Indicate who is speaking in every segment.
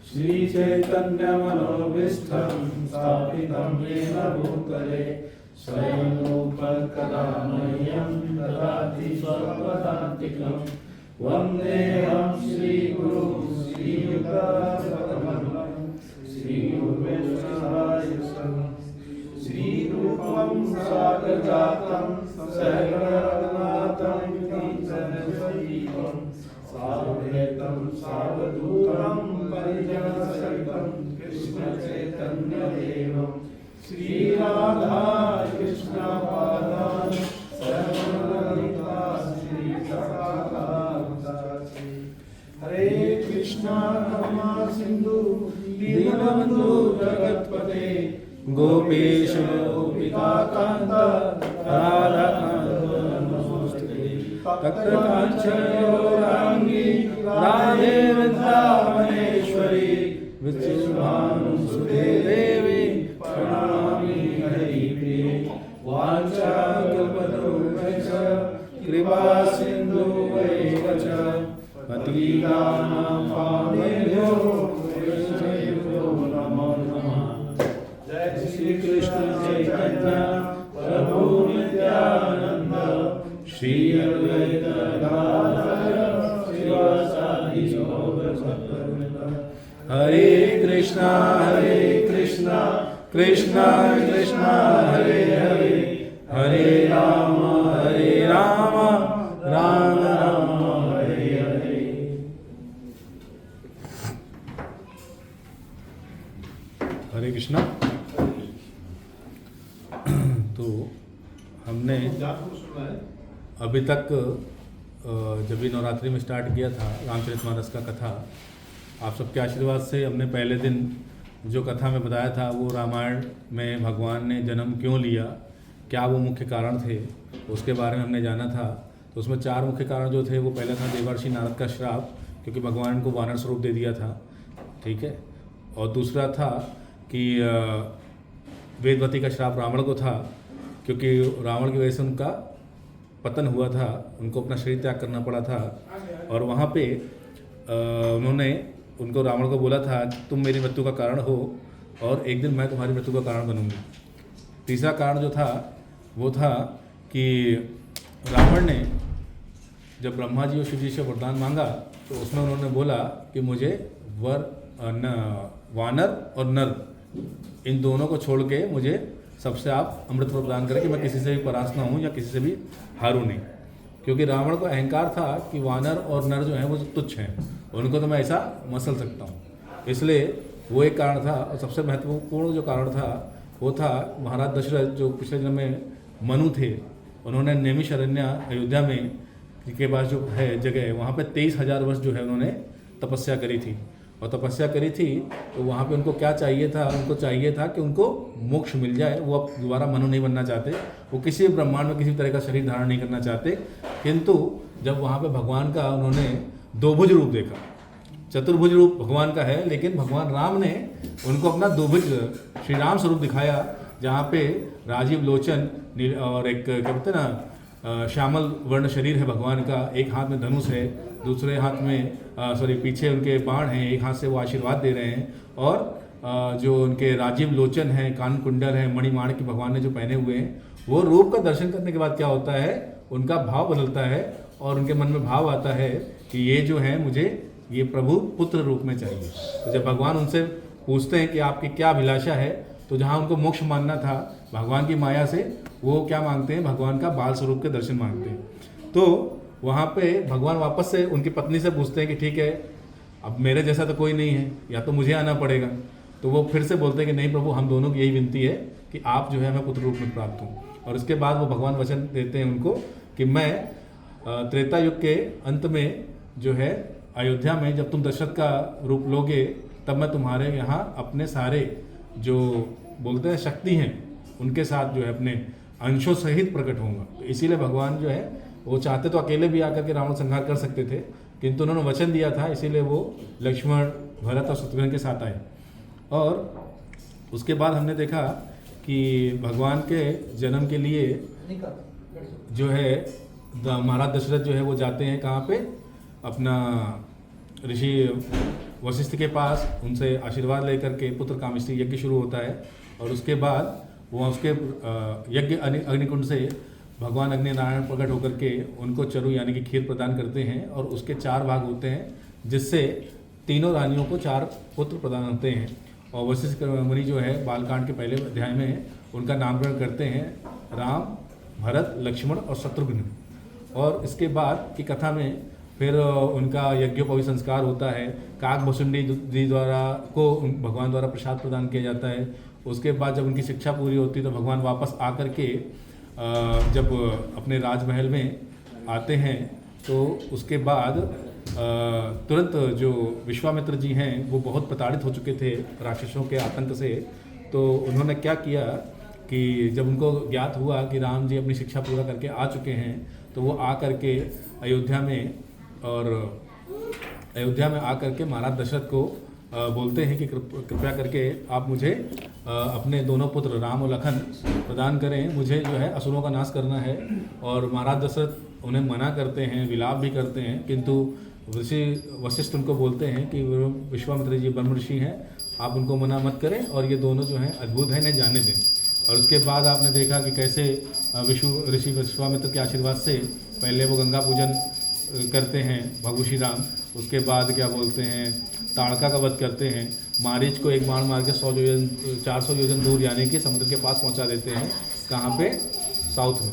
Speaker 1: श्री चैतन्य मनोभीष्टं स्थापितं येन भूतले स्वयं रूप कदा मह्यं ददाति स्वपदान्तिकं वन्देऽहं श्रीगुरुं श्रीयुक्तपदकमलं श्रीगुरुवेङ्कटेश्वरं श्रीरूपं साग्रजातं सहगणरघुनाथं सजीवं सावधूतं सावधूतं परिजनसहितं कृष्णचैतन्यदेवं श्रीराधा कृष्णपादान् सहगणललिता श्रीसखाकान्ताश्री हरे कृष्णा करुणा सिन्धु दीनबन्धु जगत्पते गोपेश गोपिकान्त राधाकान्त नमोस्तुते तप्तकाञ्चन गौराङ्गी राधे वृन्दावनेश्वरी विचित्रभानुसुते देवी प्रणमामि हरिप्रिये वाञ्छाकल्पतरुभ्यश्च कृपा सिन्धुभ्येव च पतितानां पावनेभ्यो वैष्णवेभ्यो नमो नमः। जय श्री कृष्ण चैतन्य प्रभु नित्यानंद श्री अद्वैत गदाधर श्रीवासादि गौरभक्तवृंद। हरे कृष्णा कृष्णा कृष्णा हरे हरे हरे राम राम राम हरे हरे।
Speaker 2: हरे कृष्णा। तो हमने अभी तक जब भी नवरात्रि में स्टार्ट किया था रामचरितमानस का कथा, आप सबके आशीर्वाद से हमने पहले दिन जो कथा में बताया था वो रामायण में भगवान ने जन्म क्यों लिया, क्या वो मुख्य कारण थे, उसके बारे में हमने जाना था। तो उसमें 4 मुख्य कारण जो थे वो पहला था देवर्षि नारद का श्राप, क्योंकि भगवान को वानर स्वरूप दे दिया था, ठीक है। और दूसरा था कि वेदवती का श्राप रावण को था, क्योंकि रावण की वजह से उनका पतन हुआ था, उनको अपना शरीर त्याग करना पड़ा था। और वहाँ पे उन्होंने उनको रावण को बोला था कि तुम मेरी मृत्यु का कारण हो और एक दिन मैं तुम्हारी मृत्यु का कारण बनूंगी। तीसरा कारण जो था वो था कि रावण ने जब ब्रह्मा जी और शिव जी से वरदान मांगा तो उसमें उन्होंने बोला कि मुझे वानर और नर इन दोनों को छोड़ के मुझे सबसे आप अमृत प्रदान करें कि मैं किसी से भी परास्त ना हूँ या किसी से भी हारूँ नहीं। क्योंकि रावण को अहंकार था कि वानर और नर जो हैं वो तुच्छ हैं, उनको तो मैं ऐसा मसल सकता हूँ, इसलिए वो एक कारण था। और सबसे महत्वपूर्ण जो कारण था वो था महाराज दशरथ जो पिछले जन्म में मनु थे, उन्होंने नैमिषारण्य अयोध्या में के पास जो है जगह, वहाँ पे 23,000 वर्ष जो है उन्होंने तपस्या करी थी। और तपस्या करी थी तो वहाँ पे उनको क्या चाहिए था, उनको चाहिए था कि उनको मोक्ष मिल जाए। वो अब दोबारा मनु नहीं बनना चाहते, वो किसी भी ब्रह्मांड में किसी तरह का शरीर धारण नहीं करना चाहते। किंतु जब वहाँ पे भगवान का उन्होंने 2 भुज रूप देखा, चतुर्भुज रूप भगवान का है, लेकिन भगवान राम ने उनको अपना 2 भुज श्री राम स्वरूप दिखाया, जहाँ पे राजीव लोचन और एक क्या बोलते हैं ना श्यामल वर्ण शरीर है भगवान का, एक हाथ में धनुष है, दूसरे हाथ में पीछे उनके बाण हैं, एक हाथ से वो आशीर्वाद दे रहे हैं। और जो उनके राजीव लोचन हैं, कान कुंडल है, मणिमाणिक भगवान ने जो पहने हुए हैं, वो रूप का दर्शन करने के बाद क्या होता है, उनका भाव बदलता है और उनके मन में भाव आता है कि ये जो है मुझे ये प्रभु पुत्र रूप में चाहिए। तो जब भगवान उनसे पूछते हैं कि आपकी क्या अभिलाषा है, तो जहाँ उनको मोक्ष मानना था भगवान की माया से, वो क्या मांगते हैं, भगवान का बाल स्वरूप के दर्शन मांगते हैं। तो वहाँ पे भगवान वापस से उनकी पत्नी से पूछते हैं कि ठीक है, अब मेरे जैसा तो कोई नहीं है, या तो मुझे आना पड़ेगा। तो वो फिर से बोलते हैं कि नहीं प्रभु, हम दोनों की यही विनती है कि आप जो है मैं पुत्र रूप में प्राप्त हूँ। और उसके बाद वो भगवान वचन देते हैं उनको कि मैं त्रेता युग के अंत में जो है अयोध्या में जब तुम दशरथ का रूप लोगे, तब मैं तुम्हारे यहाँ अपने सारे जो बोलते हैं शक्ति हैं उनके साथ जो है अपने अंशों सहित प्रकट होऊंगा। तो इसीलिए भगवान जो है वो चाहते तो अकेले भी आकर के रावण संहार कर सकते थे, किंतु उन्होंने वचन दिया था, इसीलिए वो लक्ष्मण, भरत और शत्रुघ्न के साथ आए। और उसके बाद हमने देखा कि भगवान के जन्म के लिए जो है महाराज दशरथ जो है वो जाते हैं कहाँ पे, अपना ऋषि वशिष्ठ के पास, उनसे आशीर्वाद लेकर के पुत्र कामेष्टि यज्ञ शुरू होता है। और उसके बाद वो उसके यज्ञ अग्निकुंड से भगवान अग्नि नारायण प्रकट होकर के उनको चरु यानी कि खीर प्रदान करते हैं, और उसके 4 भाग होते हैं, जिससे तीनों रानियों को 4 पुत्र प्रदान होते हैं। और वशिष्ठ मुनि जो है बालकांड के पहले अध्याय में उनका नामकरण करते हैं राम, भरत, लक्ष्मण और शत्रुघ्न। और इसके बाद की कथा में फिर उनका यज्ञोपवीत संस्कार होता है, काक भसुंडी जी द्वारा को भगवान द्वारा प्रसाद प्रदान किया जाता है। उसके बाद जब उनकी शिक्षा पूरी होती है तो भगवान वापस आकर के जब अपने राजमहल में आते हैं तो उसके बाद तुरंत जो विश्वामित्र जी हैं वो बहुत प्रताड़ित हो चुके थे राक्षसों के आतंक से। तो उन्होंने क्या किया कि जब उनको ज्ञात हुआ कि राम जी अपनी शिक्षा पूरा करके आ चुके हैं तो वो आ करके अयोध्या में आकर के महाराज दशरथ को बोलते हैं कि कृपया करके आप मुझे अपने दोनों पुत्र राम और लखन प्रदान करें, मुझे जो है असुरों का नाश करना है। और महाराज दशरथ उन्हें मना करते हैं, विलाप भी करते हैं, किंतु ऋषि वशिष्ठ उनको बोलते हैं कि विश्वामित्र जी ब्रह्म ऋषि हैं, आप उनको मना मत करें और ये दोनों जो हैं अद्भुत हैं, इन्हें जाने दें। और उसके बाद आपने देखा कि कैसे ऋषि विश्वामित्र के आशीर्वाद से पहले वो गंगा पूजन करते हैं भगवान श्री राम, उसके बाद क्या बोलते हैं ताड़का का वध करते हैं, मारीच को एक बाण मार के 400 योजन दूर यानी कि समुद्र के पास पहुंचा देते हैं, कहाँ पे, साउथ में।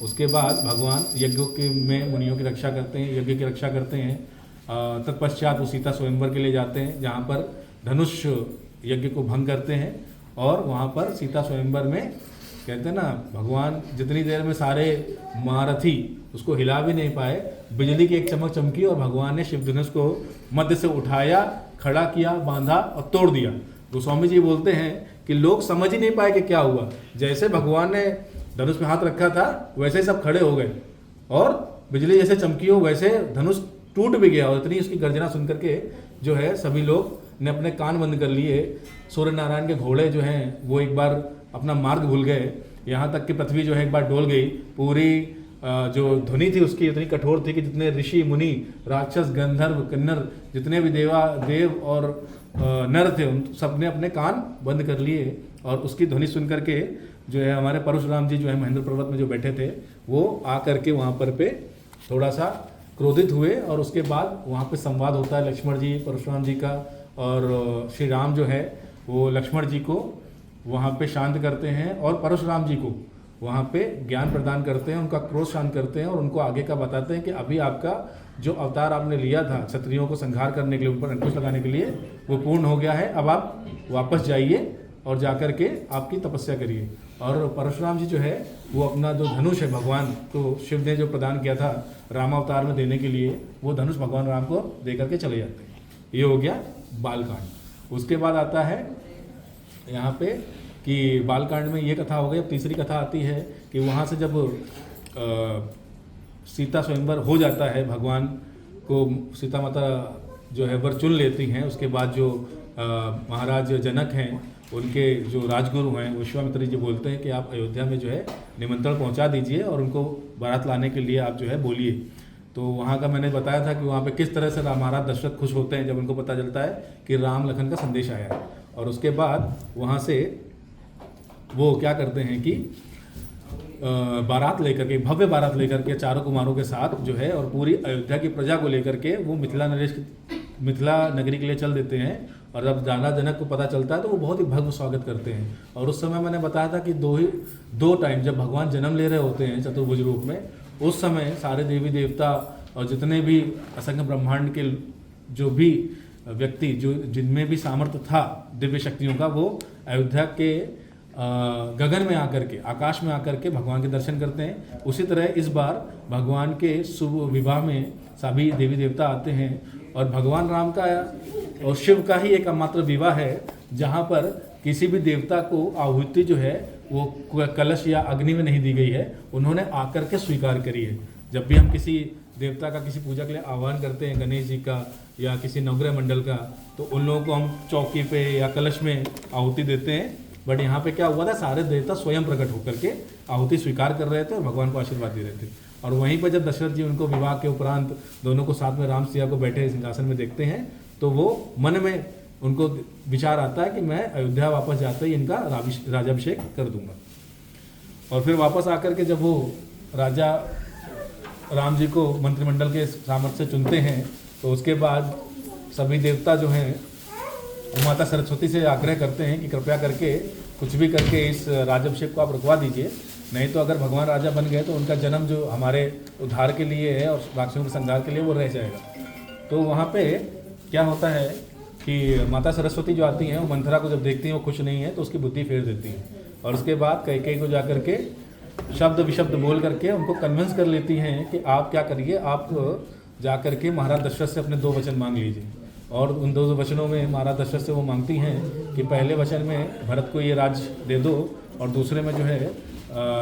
Speaker 2: उसके बाद भगवान यज्ञों के में मुनियों की रक्षा करते हैं, यज्ञ की रक्षा करते हैं। तत्पश्चात वो सीता स्वयंवर के लिए जाते हैं जहाँ पर धनुष यज्ञ को भंग करते हैं, और वहाँ पर सीता स्वयंवर में कहते हैं ना भगवान जितनी देर में सारे महारथी उसको हिला भी नहीं पाए, बिजली की एक चमक चमकी और भगवान ने शिव धनुष को मध्य से उठाया, खड़ा किया, बांधा और तोड़ दिया। गोस्वामी जी बोलते हैं कि लोग समझ ही नहीं पाए कि क्या हुआ, जैसे भगवान ने धनुष पे हाथ रखा था वैसे ही सब खड़े हो गए और बिजली जैसे चमकी हो वैसे धनुष टूट भी गया। और इतनी उसकी गर्जना सुन करके जो है सभी लोग ने अपने कान बंद कर लिए। सूर्य नारायण के घोड़े जो हैं वो एक बार अपना मार्ग भूल गए, यहाँ तक कि पृथ्वी जो है एक बार डोल गई। पूरी जो ध्वनि थी उसकी इतनी कठोर थी कि जितने ऋषि मुनि राक्षस गंधर्व किन्नर जितने भी देव और नर थे उन सब ने अपने कान बंद कर लिए। और उसकी ध्वनि सुन करके जो है हमारे परशुराम जी जो है महेंद्र पर्वत में जो बैठे थे वो आ करके वहाँ पर पे थोड़ा सा क्रोधित हुए। और उसके बाद वहाँ पे संवाद होता है लक्ष्मण जी परशुराम जी का, और श्री राम जो है वो लक्ष्मण जी को वहाँ पे शांत करते हैं और परशुराम जी को वहाँ पे ज्ञान प्रदान करते हैं, उनका क्रोध शांत करते हैं और उनको आगे का बताते हैं कि अभी आपका जो अवतार आपने लिया था क्षत्रियों को संहार करने के लिए, ऊपर अंकुश लगाने के लिए, वो पूर्ण हो गया है। अब आप वापस जाइए और जाकर के आपकी तपस्या करिए। और परशुराम जी जो है वो अपना जो धनुष है भगवान को शिव ने जो प्रदान किया था रामावतार में देने के लिए, वो धनुष भगवान राम को दे करके चले जाते हैं। ये हो गया बालकांड। उसके बाद आता है यहाँ पे कि बालकांड में ये कथा हो गई। अब तीसरी कथा आती है कि वहाँ से जब सीता स्वयंवर हो जाता है, भगवान को सीता माता जो है वर चुन लेती हैं, उसके बाद जो महाराज जनक हैं उनके जो राजगुरु हैं विश्वामित्र जी बोलते हैं कि आप अयोध्या में जो है निमंत्रण पहुंचा दीजिए और उनको बारात लाने के लिए आप जो है बोलिए। तो वहाँ का मैंने बताया था कि वहाँ पे किस तरह से महाराज दशरथ खुश होते हैं जब उनको पता चलता है कि राम लखन का संदेश आया है। और उसके बाद वहाँ से वो क्या करते हैं कि बारात लेकर के, भव्य बारात लेकर के चारों कुमारों के साथ जो है और पूरी अयोध्या की प्रजा को लेकर के वो मिथिला नगरी के लिए चल देते हैं। और जब राजा जनक को पता चलता है तो वो बहुत ही भव्य स्वागत करते हैं। और उस समय मैंने बताया था कि दो टाइम जब भगवान जन्म ले रहे होते हैं चतुर्भुज रूप में, उस समय सारे देवी देवता और जितने भी असंख्य ब्रह्मांड के जो भी व्यक्ति जो जिनमें भी सामर्थ्य था दिव्य शक्तियों का, वो अयोध्या के गगन में आकर के, आकाश में आकर के भगवान के दर्शन करते हैं। उसी तरह इस बार भगवान के शुभ विवाह में सभी देवी देवता आते हैं और भगवान राम का और शिव का ही एकमात्र विवाह है जहाँ पर किसी भी देवता को आहुति जो है वो कलश या अग्नि में नहीं दी गई है, उन्होंने आकर के स्वीकार करी है। जब भी हम किसी देवता का किसी पूजा के लिए आह्वान करते हैं, गणेश जी का या किसी नवग्रह मंडल का, तो उन लोगों को हम चौकी पे या कलश में आहुति देते हैं। बट यहाँ पे क्या हुआ था, सारे देवता स्वयं प्रकट होकर के आहुति स्वीकार कर रहे थे और भगवान को आशीर्वाद दे रहे थे। और वहीं पर जब दशरथ जी उनको विवाह के उपरांत दोनों को साथ में राम सिया को बैठे सिंहासन में देखते हैं तो वो मन में उनको विचार आता है कि मैं अयोध्या वापस जाते ही इनका राज्याभिषेक कर दूंगा। और फिर वापस आकर के जब वो राजा राम जी को मंत्रिमंडल के सामर्थ्य से चुनते हैं तो उसके बाद सभी देवता जो हैं माता सरस्वती से आग्रह करते हैं कि कृपया करके कुछ भी करके इस राज्याभिषेक को आप रुकवा दीजिए, नहीं तो अगर भगवान राजा बन गए तो उनका जन्म जो हमारे उद्धार के लिए है और राक्षसों के संहार के लिए वो रह जाएगा। तो वहाँ पे क्या होता है कि माता सरस्वती जो आती हैं वो मंथरा को जब देखती हैं वो खुश नहीं है तो उसकी बुद्धि फेर देती हैं और उसके बाद कैकेयी को जा करके शब्द विशब्द बोल करके उनको कन्विंस कर लेती हैं कि आप क्या करिए, आप जा करके महाराज दशरथ से अपने 2 वचन मांग लीजिए। और उन 2 वचनों में महाराज दशरथ से वो मांगती हैं कि पहले वचन में भरत को ये राज्य दे दो और दूसरे में जो है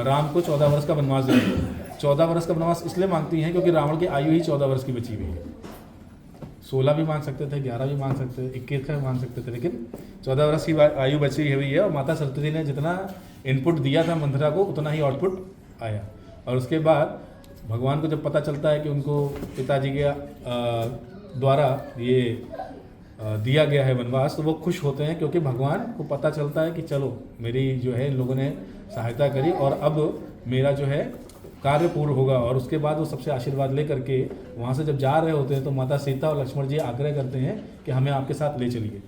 Speaker 2: राम को 14 वर्ष का वनवास दे दो। 14 वर्ष का वनवास इसलिए मांगती हैं क्योंकि रावण की आयु ही 14 वर्ष की बची हुई है। 16 भी मांग सकते थे, 11 भी मांग सकते थे, 21 का मांग सकते थे, लेकिन 14 वर्ष की आयु बची हुई है। और माता सरस्वती ने जितना इनपुट दिया था मंथरा को उतना ही आउटपुट आया। और उसके बाद भगवान को जब पता चलता है कि उनको पिताजी के द्वारा ये दिया गया है वनवास तो वो खुश होते हैं क्योंकि भगवान को पता चलता है कि चलो मेरी जो है इन लोगों ने सहायता करी और अब मेरा जो है कार्य पूर्ण होगा। और उसके बाद वो सबसे आशीर्वाद ले करके वहाँ से जब जा रहे होते हैं तो माता सीता और लक्ष्मण जी आग्रह करते हैं कि हमें आपके साथ ले चलिए।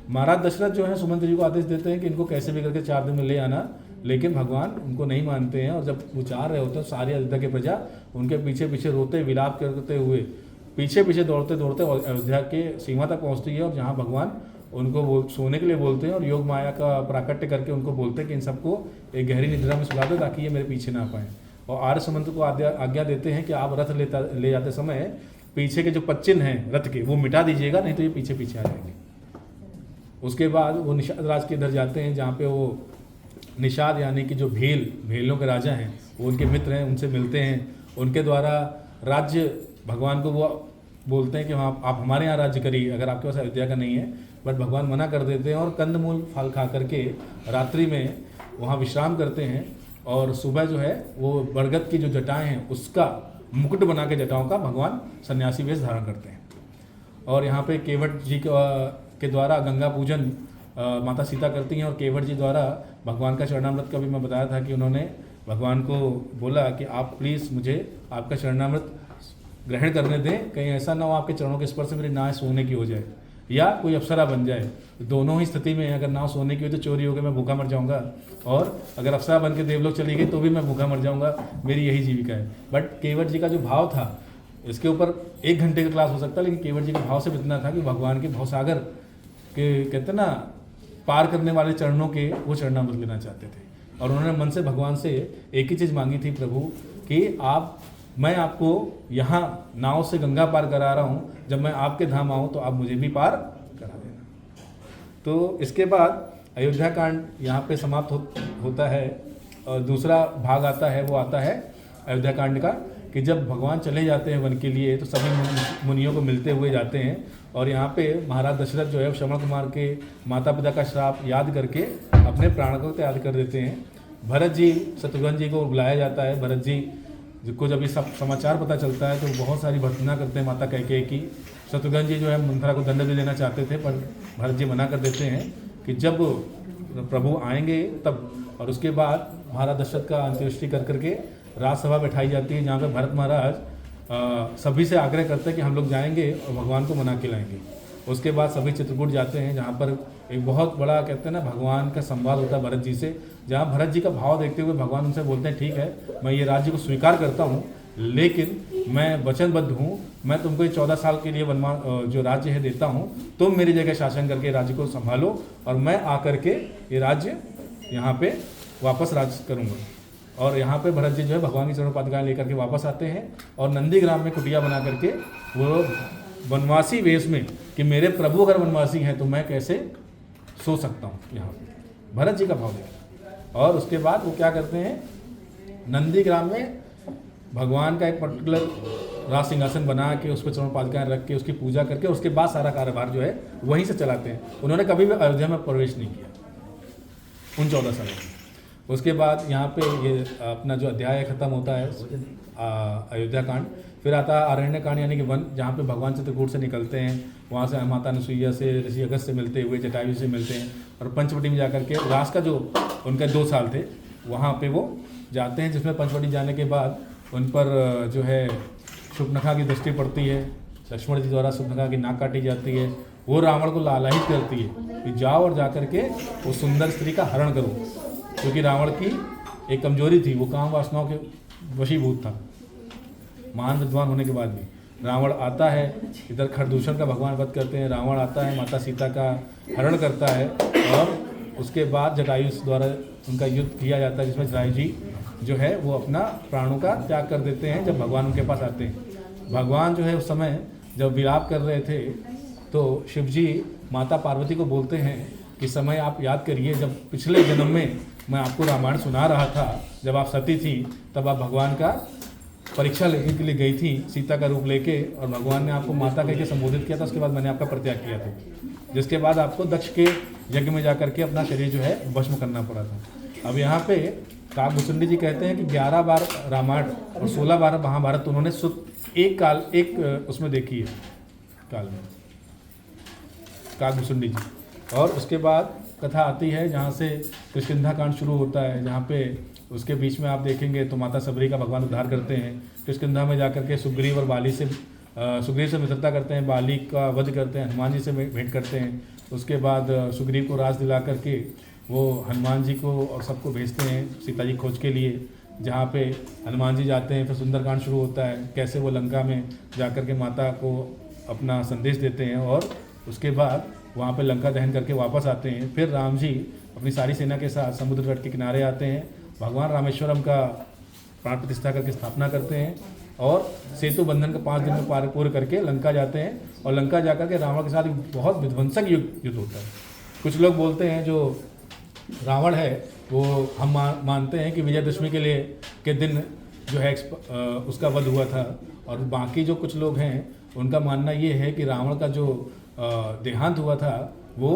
Speaker 2: महाराज दशरथ जो है सुमंत्र जी को आदेश देते हैं कि इनको कैसे भी करके 4 दिन में ले आना, लेकिन भगवान उनको नहीं मानते हैं। और जब वो जा रहे होते हैं सारी अयोध्या की प्रजा उनके पीछे पीछे रोते विलाप करते हुए पीछे पीछे दौड़ते दौड़ते अयोध्या के सीमा तक पहुँचती है और जहाँ भगवान उनको वो सोने के लिए बोलते हैं और योग माया का प्राकट्य करके उनको बोलते हैं कि इन सबको एक गहरी निद्रा में सुला दो ताकि ये मेरे पीछे ना पाएँ। और आर्य सुमंत्र को आज्ञा देते हैं कि आप रथ ले जाते समय पीछे के जो पच्चिन्ह हैं रथ के वो मिटा दीजिएगा, नहीं तो ये पीछे पीछे आ जाएंगे। उसके बाद वो निषाद राज के इधर जाते हैं जहाँ पे वो निषाद यानी कि जो भेलों के राजा हैं वो उनके मित्र हैं, उनसे मिलते हैं। उनके द्वारा राज्य भगवान को वो बोलते हैं कि हाँ आप हमारे यहाँ राज्य करिए अगर आपके पास अयोध्या का नहीं है, बट भगवान मना कर देते हैं और कंदमूल फल खा करके रात्रि में वहाँ विश्राम करते हैं। और सुबह जो है वो बरगद की जो जटाएं हैं उसका मुकुट बना के जटाओं का भगवान सन्यासी वेश धारण करते हैं। और यहाँ पे केवट जी के द्वारा गंगा पूजन माता सीता करती हैं और केवट जी द्वारा भगवान का चरणामृत का भी मैं बताया था कि उन्होंने भगवान को बोला कि आप प्लीज़ मुझे आपका चरणामृत ग्रहण करने दें, कहीं ऐसा ना हो आपके चरणों के स्पर्श से मेरी नाव सोने की हो जाए या कोई अप्सरा बन जाए। दोनों ही स्थिति में अगर नाव सोने की हुई तो चोरी हो गई, मैं भूखा मर जाऊंगा, और अगर अप्सरा बन के देवलोक चली गई तो भी मैं भूखा मर जाऊंगा, मेरी यही जीविका है। बट केवट जी का जो भाव था इसके ऊपर 1 घंटे का क्लास हो सकता है, लेकिन केवट जी का भाव से इतना था कि भगवान के भवसागर के कहते ना पार करने वाले चरणों के वो चरणामृत लेना चाहते थे। और उन्होंने मन से भगवान से एक ही चीज़ मांगी थी, प्रभु कि मैं आपको यहाँ नाव से गंगा पार करा रहा हूँ, जब मैं आपके धाम आऊँ तो आप मुझे भी पार करा देना। तो इसके बाद अयोध्या कांड यहाँ पे समाप्त होता है और दूसरा भाग आता है, वो आता है अयोध्या कांड का कि जब भगवान चले जाते हैं वन के लिए तो सभी मुनियों को मिलते हुए जाते हैं। और यहाँ पे महाराज दशरथ जो है श्रवण कुमार के माता पिता का श्राप याद करके अपने प्राण को त्याग कर देते हैं। भरत जी शत्रुघ्न जी को बुलाया जाता है। भरत जी जिसको जब ये सब समाचार पता चलता है तो बहुत सारी भर्त्सना करते हैं माता कैकेयी की। शत्रुघ्न जी जो है मंथरा को दंड भी देना चाहते थे, पर भरत जी मना कर देते हैं कि जब प्रभु आएंगे तब। और उसके बाद महाराज दशरथ का अंत्येष्टि कर करके राजसभा बैठाई जाती है, जहाँ पे भरत महाराज सभी से आग्रह करते हैं कि हम लोग जाएंगे और भगवान को मना के लाएंगे। उसके बाद सभी चित्रकूट जाते हैं, जहाँ पर एक बहुत बड़ा कहते हैं ना भगवान का संवाद होता है भरत जी से, जहाँ भरत जी का भाव देखते हुए भगवान उनसे बोलते हैं, ठीक है मैं ये राज्य को स्वीकार करता हूँ, लेकिन मैं वचनबद्ध हूँ, मैं तुमको ये 14 साल के लिए जो राज्य है देता हूँ, तुम मेरी जगह शासन करके राज्य को संभालो और मैं आकर के ये राज्य यहाँ पे वापस राज करूँगा। और यहाँ पे भरत जी जो है भगवान की चरण पादुकाएं लेकर के वापस आते हैं और नंदीग्राम में कुटिया बना करके वो वनवासी वेश में कि मेरे प्रभु अगर वनवासी हैं तो मैं कैसे सो सकता हूँ, यहाँ पे भरत जी का भाव देखा। और उसके बाद वो क्या करते हैं, नंदीग्राम में भगवान का एक पर्टिकुलर राज सिंहासन बना के उस पर चरण पादुकाएं रख के उसकी पूजा करके उसके बाद सारा कारोबार जो है वहीं से चलाते हैं। उन्होंने कभी भी अयोध्या में प्रवेश नहीं किया उन 14 सालों में। उसके बाद यहाँ पे ये अपना जो अध्याय ख़त्म होता है अयोध्या कांड। फिर आता है अरण्य कांड यानी कि वन, जहाँ पे भगवान चित्रकूट से निकलते हैं, वहाँ से माता अनसुईया से, ऋषि अगस्त से मिलते हुए, जटायु से मिलते हैं, और पंचवटी में जाकर के उदास का जो उनका 2 साल थे वहाँ पे वो जाते हैं, जिसमें पंचवटी जाने के बाद उन पर जो है शुभनखा की दृष्टि पड़ती है, लक्ष्मण जी द्वारा शुभनखा की नाक काटी जाती है। वो रावण को लालायित करती है कि जाओ और जाकर के वो सुंदर स्त्री का हरण करो, क्योंकि रावण की एक कमजोरी थी, वो काम वासनाओं के वशीभूत था। महान विद्वान होने के बाद भी रावण आता है, इधर खरदूषण का भगवान वध करते हैं, रावण आता है, माता सीता का हरण करता है, और उसके बाद जटायु द्वारा उनका युद्ध किया जाता है, जिसमें जटायु जी जो है वो अपना प्राणों का त्याग कर देते हैं जब भगवान उनके पास आते हैं। भगवान जो है उस समय जब विलाप कर रहे थे तो शिव जी माता पार्वती को बोलते हैं कि समय आप याद करिए, जब पिछले जन्म में मैं आपको रामायण सुना रहा था, जब आप सती थी, तब आप भगवान का परीक्षा लेने के लिए गई थी सीता का रूप लेके, और भगवान ने आपको माता कह के संबोधित किया था। उसके बाद मैंने आपका परित्याग किया था, जिसके बाद आपको दक्ष के यज्ञ में जाकर के अपना शरीर जो है भस्म करना पड़ा था। अब यहाँ पे काकभूषुंडी जी कहते हैं कि 11 बार रामायण और 16 बार महाभारत उन्होंने एक उसमें देखी है काल में, काकभूषुंडी जी। और उसके बाद कथा आती है जहाँ से किष्किंधा कांड शुरू होता है, जहाँ पे उसके बीच में आप देखेंगे तो माता सबरी का भगवान उद्धार करते हैं। किष्किंधा में जाकर के सुग्रीव और बाली से सुग्रीव से मित्रता करते हैं, बाली का वध करते हैं, हनुमान जी से भेंट करते हैं। उसके बाद सुग्रीव को राज दिला करके वो हनुमान जी को और सबको भेजते हैं सीता जी खोज के लिए, जहाँ पे हनुमान जी जाते हैं। फिर सुंदरकांड शुरू होता है, कैसे वो लंका में जाकर के माता को अपना संदेश देते हैं, और उसके बाद वहाँ पे लंका दहन करके वापस आते हैं। फिर राम जी अपनी सारी सेना के साथ समुद्र तट के किनारे आते हैं, भगवान रामेश्वरम का प्राण प्रतिष्ठा करके स्थापना करते हैं, और सेतु बंधन का 5 दिन में पूरे करके लंका जाते हैं। और लंका जाकर के रावण के साथ एक बहुत विध्वंसक युद्ध होता है। कुछ लोग बोलते हैं जो रावण है वो हम मानते हैं कि विजयदशमी के दिन जो है उसका वध हुआ था, और बाकी जो कुछ लोग हैं उनका मानना ये है कि रावण का जो देहांत हुआ था वो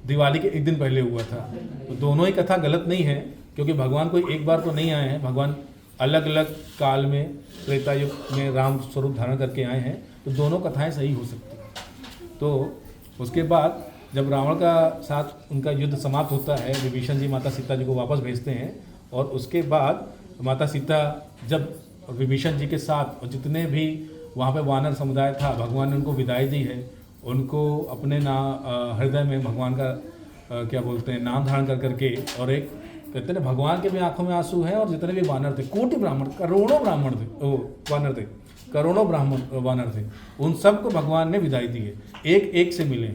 Speaker 2: दिवाली के 1 दिन पहले हुआ था। तो दोनों ही कथा गलत नहीं है, क्योंकि भगवान कोई एक बार तो नहीं आए हैं, भगवान अलग अलग काल में त्रेता युग में राम स्वरूप धारण करके आए हैं, तो दोनों कथाएं सही हो सकती हैं। तो उसके बाद जब रावण का साथ उनका युद्ध समाप्त होता है, विभीषण जी माता सीता जी को वापस भेजते हैं, और उसके बाद माता सीता जब विभीषण जी के साथ और जितने भी वहाँ पे वानर समुदाय था, भगवान ने उनको विदाई दी है, उनको अपने हृदय में भगवान का क्या बोलते हैं नाम धारण कर करके, और एक कहते हैं भगवान के भी आंखों में आंसू हैं, और जितने भी वानर थे, कोटि ब्राह्मण, करोड़ों ब्राह्मण थे, वानर थे, करोड़ों ब्राह्मण वानर थे, उन सबको भगवान ने विदाई दी है। एक एक से मिले,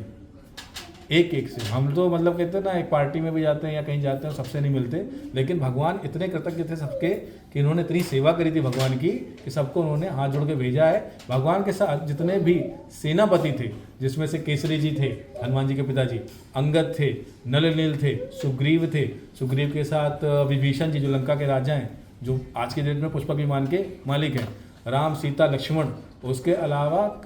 Speaker 2: एक एक से। हम तो मतलब कहते हैं ना, एक पार्टी में भी जाते हैं या कहीं जाते हैं सबसे नहीं मिलते, लेकिन भगवान इतने कृतज्ञ थे सबके कि इन्होंने इतनी सेवा करी थी भगवान की कि सबको उन्होंने हाथ जोड़ के भेजा है। भगवान के साथ जितने भी सेनापति थे, जिसमें से केसरी जी थे, हनुमान जी के पिताजी, अंगद थे, नल नील थे, सुग्रीव थे, सुग्रीव के साथ विभीषण जी जो लंका के राजा हैं, जो आज के डेट में पुष्पक विमान के मालिक हैं, राम सीता लक्ष्मण, उसके अलावा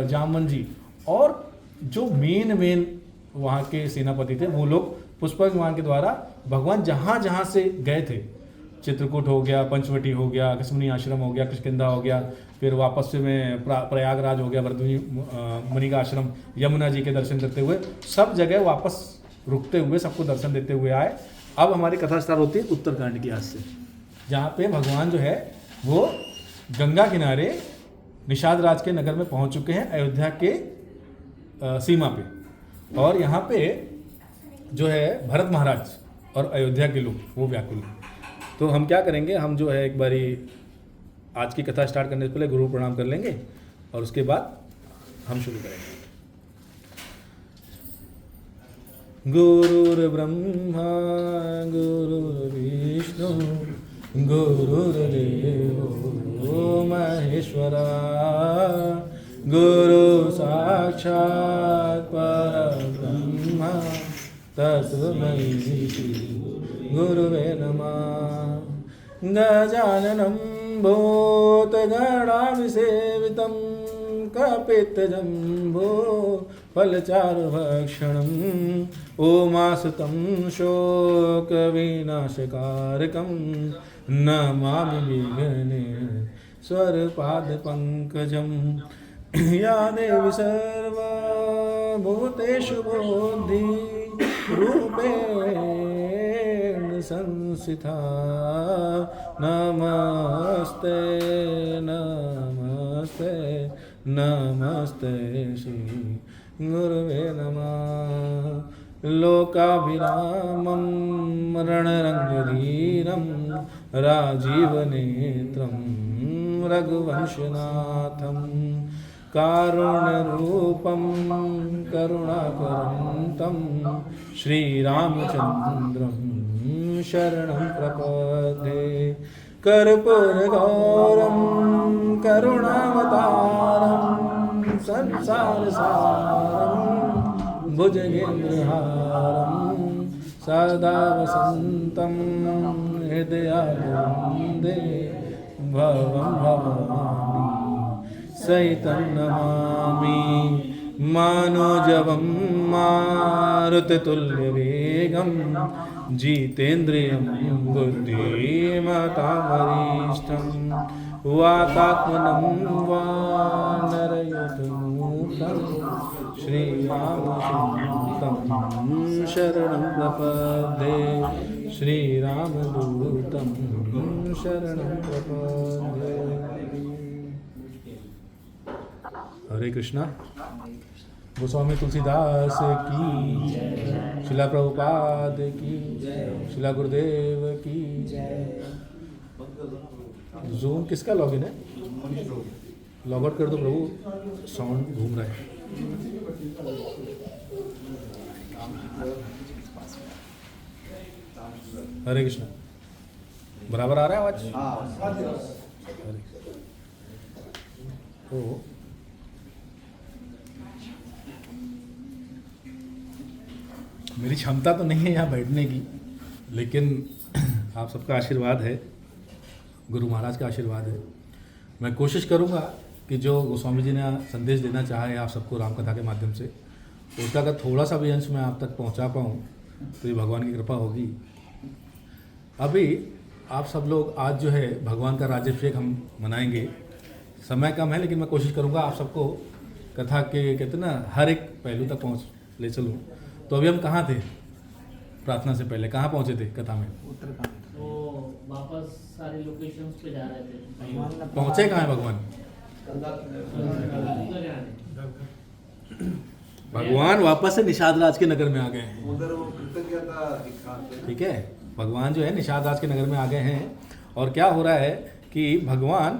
Speaker 2: जामवन जी, और जो मेन वहाँ के सेनापति थे, वो लोग पुष्पक विमान के द्वारा भगवान जहाँ जहाँ से गए थे, चित्रकूट हो गया, पंचवटी हो गया, कश्मीरी आश्रम हो गया, किष्किंधा हो गया, फिर वापस से में प्रयागराज हो गया, भरतमुनि मुनि का आश्रम, यमुना जी के दर्शन करते हुए सब जगह वापस रुकते हुए सबको दर्शन देते हुए आए। अब हमारी कथा स्टार्ट होती है उत्तरकांड की आज से, जहाँ पे भगवान जो है वो गंगा किनारे निषाद राज के नगर में पहुँच चुके हैं, अयोध्या के सीमा पे। और यहाँ पे जो है भरत महाराज और अयोध्या के लोग वो व्याकुल हैं। तो हम क्या करेंगे, हम जो है एक बारी आज की कथा स्टार्ट करने से पहले गुरु प्रणाम कर लेंगे, और उसके बाद हम शुरू करेंगे। गुरुर्ब्रह्मा गुरुर्विष्णु गुरुर्देवो महेश्वरा, गुरु साक्षात् परब्रह्म तस्मै गुरुवे नमः। गजाननं भूतगणाभिसेवितं कपित्थजम्बो फलचारुभक्षणं ओमासतं शोकविनाशकारकं नमामि विघ्नेश्वरपादपङ्कजं। या देवी सर्वभूतेषु बुद्धिरूपेण संस्थिता नमस्ते नमस्ते नमस्ते श्री गुरुवे नमः। लोकाभिरामं रणरङ्गधीरं राजीवनेत्रं रघुवंशनाथं कारुण्यरूपं करुणाकरन्तं श्रीरामचन्द्रं शरणं प्रपद्ये। कर्पूरगौरं करुणावतारं संसारसारं भुजगेन्द्रहारं सदा वसन्तं हृदयारविन्दे भवं भवानी सहितं नमामि। मानोजवं मारुततुल्यवेगं जितेन्द्रियं बुद्धिमतामरिष्टं वातात्मनं वानरयुतमुखं श्रीरामचन्द्रं शरणं प्रपद्ये। श्रीरामदूतं शरणं प्रपद्ये। हरे कृष्णा। गोस्वामी तुलसीदास की, शिला प्रभुपाद की, शिला गुरुदेव की। जूम किसका लॉगिन है? लॉग आउट कर दो प्रभु, साउंड घूम रहा है। हरे कृष्णा। बराबर आ रहा है आवाज? तो मेरी क्षमता तो नहीं है यहाँ बैठने की, लेकिन आप सबका आशीर्वाद है, गुरु महाराज का आशीर्वाद है। मैं कोशिश करूँगा कि जो गोस्वामी जी ने संदेश देना चाहा है आप सबको राम कथा के माध्यम से, उसका अगर थोड़ा सा भी अंश मैं आप तक पहुँचा पाऊँ तो ये भगवान की कृपा होगी। अभी आप सब लोग आज जो है भगवान का राज्याभिषेक हम मनाएंगे। समय कम है, लेकिन मैं कोशिश करूँगा आप सबको कथा के कहते ना हर एक पहलू तक पहुँच ले चलूँ। तो अभी हम कहाँ थे? प्रार्थना से पहले कहाँ पहुँचे थे कथा में?
Speaker 1: वो वापस सारे लोकेशंस पे जा रहे थे।
Speaker 2: पहुँचे कहाँ है भगवान? भगवान वापस से निषाद राज के नगर में आ गए हैं।
Speaker 3: उधर वो कृतज्ञता दिखाते।
Speaker 2: ठीक है, भगवान जो है निषाद राज के नगर में आ गए हैं। और क्या हो रहा है कि भगवान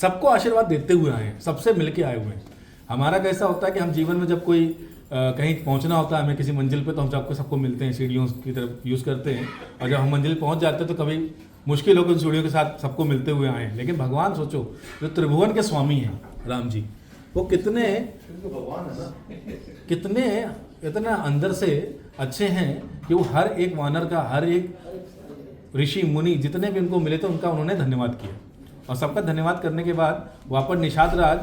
Speaker 2: सबको आशीर्वाद देते हुए आए हैं, सबसे मिलके आए हुए हैं। हमारा कैसा होता है कि हम जीवन में जब कोई कहीं पहुंचना होता है हमें किसी मंजिल पे, तो हम सबको मिलते हैं, सीढ़ियों की तरफ यूज़ करते हैं। और जब हम मंजिल पहुंच जाते हैं तो कभी मुश्किल होकर उन सीढ़ियों के साथ सबको मिलते हुए आए हैं। लेकिन भगवान सोचो, जो त्रिभुवन के स्वामी हैं राम जी, वो कितने इतना अंदर से अच्छे हैं कि वो हर एक वानर का, हर एक ऋषि मुनि जितने भी उनको मिले थे उनका उन्होंने धन्यवाद किया। और सबका धन्यवाद करने के बाद वापस निषाद राज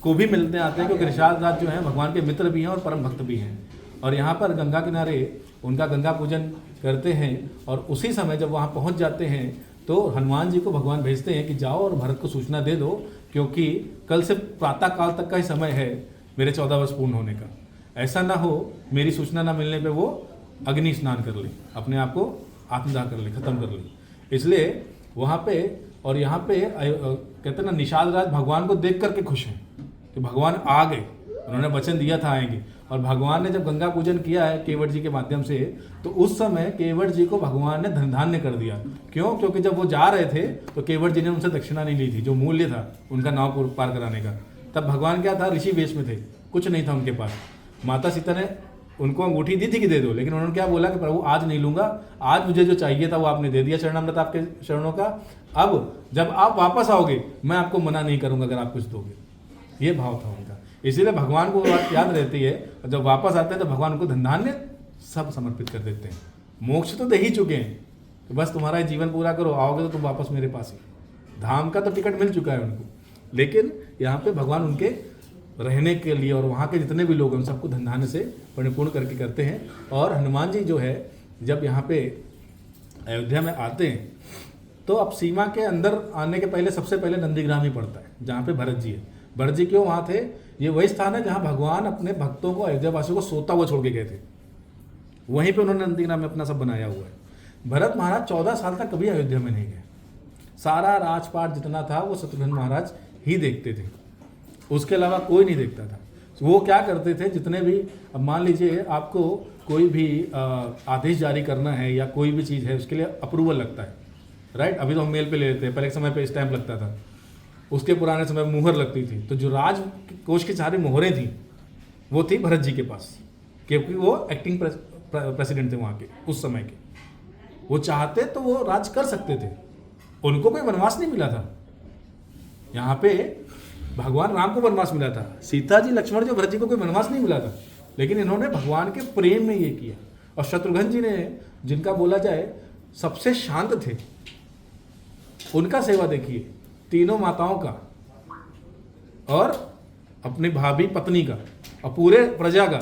Speaker 2: को भी मिलते आते हैं, क्योंकि निषाद राज जो हैं भगवान के मित्र भी हैं और परम भक्त भी हैं। और यहाँ पर गंगा किनारे उनका गंगा पूजन करते हैं। और उसी समय जब वहाँ पहुँच जाते हैं तो हनुमान जी को भगवान भेजते हैं कि जाओ और भरत को सूचना दे दो, क्योंकि कल से प्रातः काल तक का ही समय है मेरे 14 वर्ष पूर्ण होने का। ऐसा ना हो मेरी सूचना ना मिलने पे वो अग्नि स्नान कर ले, अपने आप को आत्मदाह कर ले, खत्म कर ले। इसलिए वहाँ पे और यहाँ पे कहते ना निषाद राज भगवान को देख करके खुश हैं कि भगवान आ गए, उन्होंने वचन दिया था आएंगे। और भगवान ने जब गंगा पूजन किया है केवट जी के माध्यम से, तो उस समय केवट जी को भगवान ने धन धान्य कर दिया। क्यों? क्योंकि जब वो जा रहे थे तो केवट जी ने उनसे दक्षिणा नहीं ली थी, जो मूल्य था उनका नाव पार कराने का। तब भगवान क्या था, ऋषि वेश में थे, कुछ नहीं था उनके पास। माता सीता ने उनको अंगूठी दी थी कि दे दो, लेकिन उन्होंने क्या बोला कि प्रभु आज नहीं लूंगा, आज मुझे जो चाहिए था वो आपने दे दिया चरणामृत आपके चरणों का। अब जब आप वापस आओगे मैं आपको मना नहीं करूंगा अगर आप कुछ दोगे। ये भाव था उनका। इसीलिए भगवान को बात याद रहती है, और जब वापस आते हैं तो भगवान उनको धन धान्य सब समर्पित कर देते हैं। मोक्ष तो दे ही चुके हैं, तो बस तुम्हारा जीवन पूरा करो, आओगे तो तुम वापस मेरे पास ही। धाम का तो टिकट मिल चुका है उनको, लेकिन यहाँ पे भगवान उनके रहने के लिए और वहाँ के जितने भी लोग हैं उन सबको धन धान्य से परिपूर्ण करके करते हैं। और हनुमान जी जो है जब यहाँ पे अयोध्या में आते हैं तो अब सीमा के अंदर आने के पहले सबसे पहले नंदीग्राम ही पड़ता है, जहाँ पे भरत जी है। भरत जी क्यों वहाँ थे? ये वही स्थान है जहाँ भगवान अपने भक्तों को, अयोध्या वासियों को सोता हुआ छोड़ के गए थे। वहीं पे उन्होंने नंदीग्राम में अपना सब बनाया हुआ है। भरत महाराज 14 साल तक कभी अयोध्या में नहीं गए। सारा राजपाट जितना था वो शत्रुघ्न महाराज ही देखते थे, उसके अलावा कोई नहीं देखता था। वो क्या करते थे, जितने भी, अब मान लीजिए आपको कोई भी आदेश जारी करना है या कोई भी चीज़ है उसके लिए अप्रूवल लगता है, राइट। अभी तो हम मेल पे ले लेते हैं, पहले एक समय पे स्टैंप लगता था, उसके पुराने समय में मुहर लगती थी। तो जो राजकोष की सारी मोहरें थी वो थी भरत जी के पास, क्योंकि वो एक्टिंग प्रेसिडेंट थे वहाँ के उस समय के। वो चाहते तो वो राज कर सकते थे, उनको कोई वनवास नहीं मिला था। यहाँ पे भगवान राम को वनवास मिला था, सीता जी लक्ष्मण जी भरत जी को कोई वनवास नहीं मिला था, लेकिन इन्होंने भगवान के प्रेम में ये किया। और शत्रुघ्न जी ने, जिनका बोला जाए सबसे शांत थे, उनका सेवा देखिए, तीनों माताओं का और अपनी भाभी पत्नी का और पूरे प्रजा का,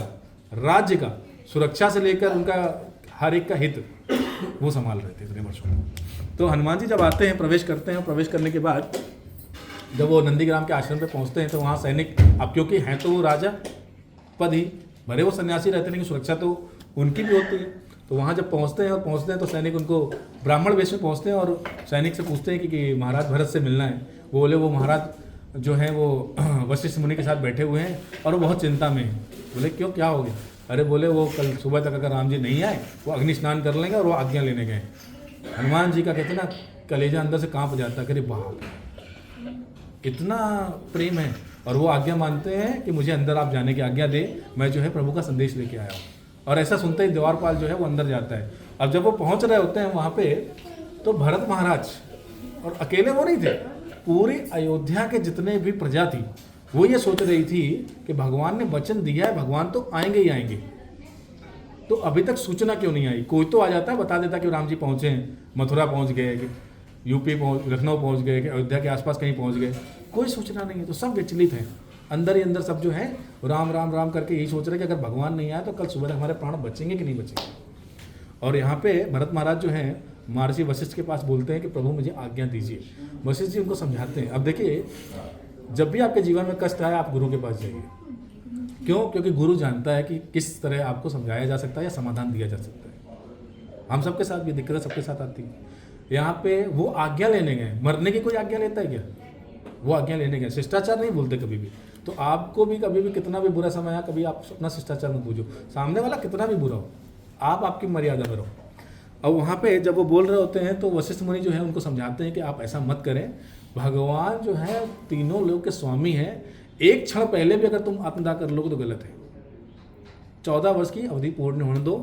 Speaker 2: राज्य का, सुरक्षा से लेकर उनका हर एक का हित वो संभाल रहे थे इतने वर्षों में। तो हनुमान जी जब आते हैं, प्रवेश करते हैं, प्रवेश करने के बाद जब वो नंदीग्राम के आश्रम पे पहुंचते हैं तो वहाँ सैनिक, अब क्योंकि हैं तो वो राजा पद ही, भले वो सन्यासी रहते हैं लेकिन सुरक्षा तो उनकी भी होती है। तो वहाँ जब पहुँचते हैं तो सैनिक उनको ब्राह्मण वेश में पहुँचते हैं और सैनिक से पूछते हैं कि महाराज भरत से मिलना है। वो बोले वो महाराज जो हैं वो वशिष्ठ मुनि के साथ बैठे हुए हैं और वो बहुत चिंता में हैं। बोले क्यों, क्या हो गया? अरे बोले वो कल सुबह तक अगर राम जी नहीं आए वो अग्नि स्नान कर लेंगे और वो आज्ञा लेने गए। हनुमान जी का कहते ना कलेजा अंदर से कांप जाता है, अरे बाप, इतना प्रेम है। और वो आज्ञा मानते हैं कि मुझे अंदर आप जाने की आज्ञा दे, मैं जो है प्रभु का संदेश लेके आया हूँ। और ऐसा सुनते ही द्वारपाल जो है वो अंदर जाता है। अब जब वो पहुँच रहे होते हैं वहाँ पे तो भरत महाराज, और अकेले वो नहीं थे, पूरी अयोध्या के जितने भी प्रजा थी वो ये सोच रही थी कि भगवान ने वचन दिया है, भगवान तो आएंगे ही आएंगे, तो अभी तक सूचना क्यों नहीं आई? कोई तो आ जाता, बता देता कि राम जी पहुँचे हैं, मथुरा पहुँच गए, कि यूपी पहुँच, लखनऊ पहुँच गए, कि अयोध्या के आसपास कहीं पहुँच गए। कोई सूचना नहीं है। तो सब विचलित हैं, अंदर ही अंदर सब जो है राम राम राम करके यही सोच रहे कि अगर भगवान नहीं आया तो कल सुबह तक हमारे प्राण बचेंगे कि नहीं बचेंगे। और यहाँ पे भरत महाराज जो हैं महर्षि वशिष्ठ के पास बोलते हैं कि प्रभु मुझे आज्ञा दीजिए। वशिष्ठ जी उनको समझाते हैं। अब देखिए, जब भी आपके जीवन में कष्ट आए आप गुरु के पास जाइए। क्यों? क्योंकि गुरु जानता है कि किस तरह आपको समझाया जा सकता है या समाधान दिया जा सकता है। हम सबके साथ भी दिक्कतें सबके साथ आती हैं। यहाँ पे वो आज्ञा लेने गए, मरने की कोई आज्ञा लेता है क्या? वो आज्ञा लेने गए, शिष्टाचार नहीं भूलते कभी भी। तो आपको भी कभी भी कितना भी बुरा समय आया, कभी आप अपना शिष्टाचार मत भूलो। सामने वाला कितना भी बुरा हो, आप आपकी मर्यादा में रहो। और वहाँ पे जब वो बोल रहे होते हैं तो वशिष्ठ मुनि जो है उनको समझाते हैं कि आप ऐसा मत करें, भगवान जो है तीनों लोग के स्वामी हैं, एक क्षण पहले भी अगर तुम आत्मदाह कर लोगे तो गलत है। 14 वर्ष की अवधि पूर्ण होने दो।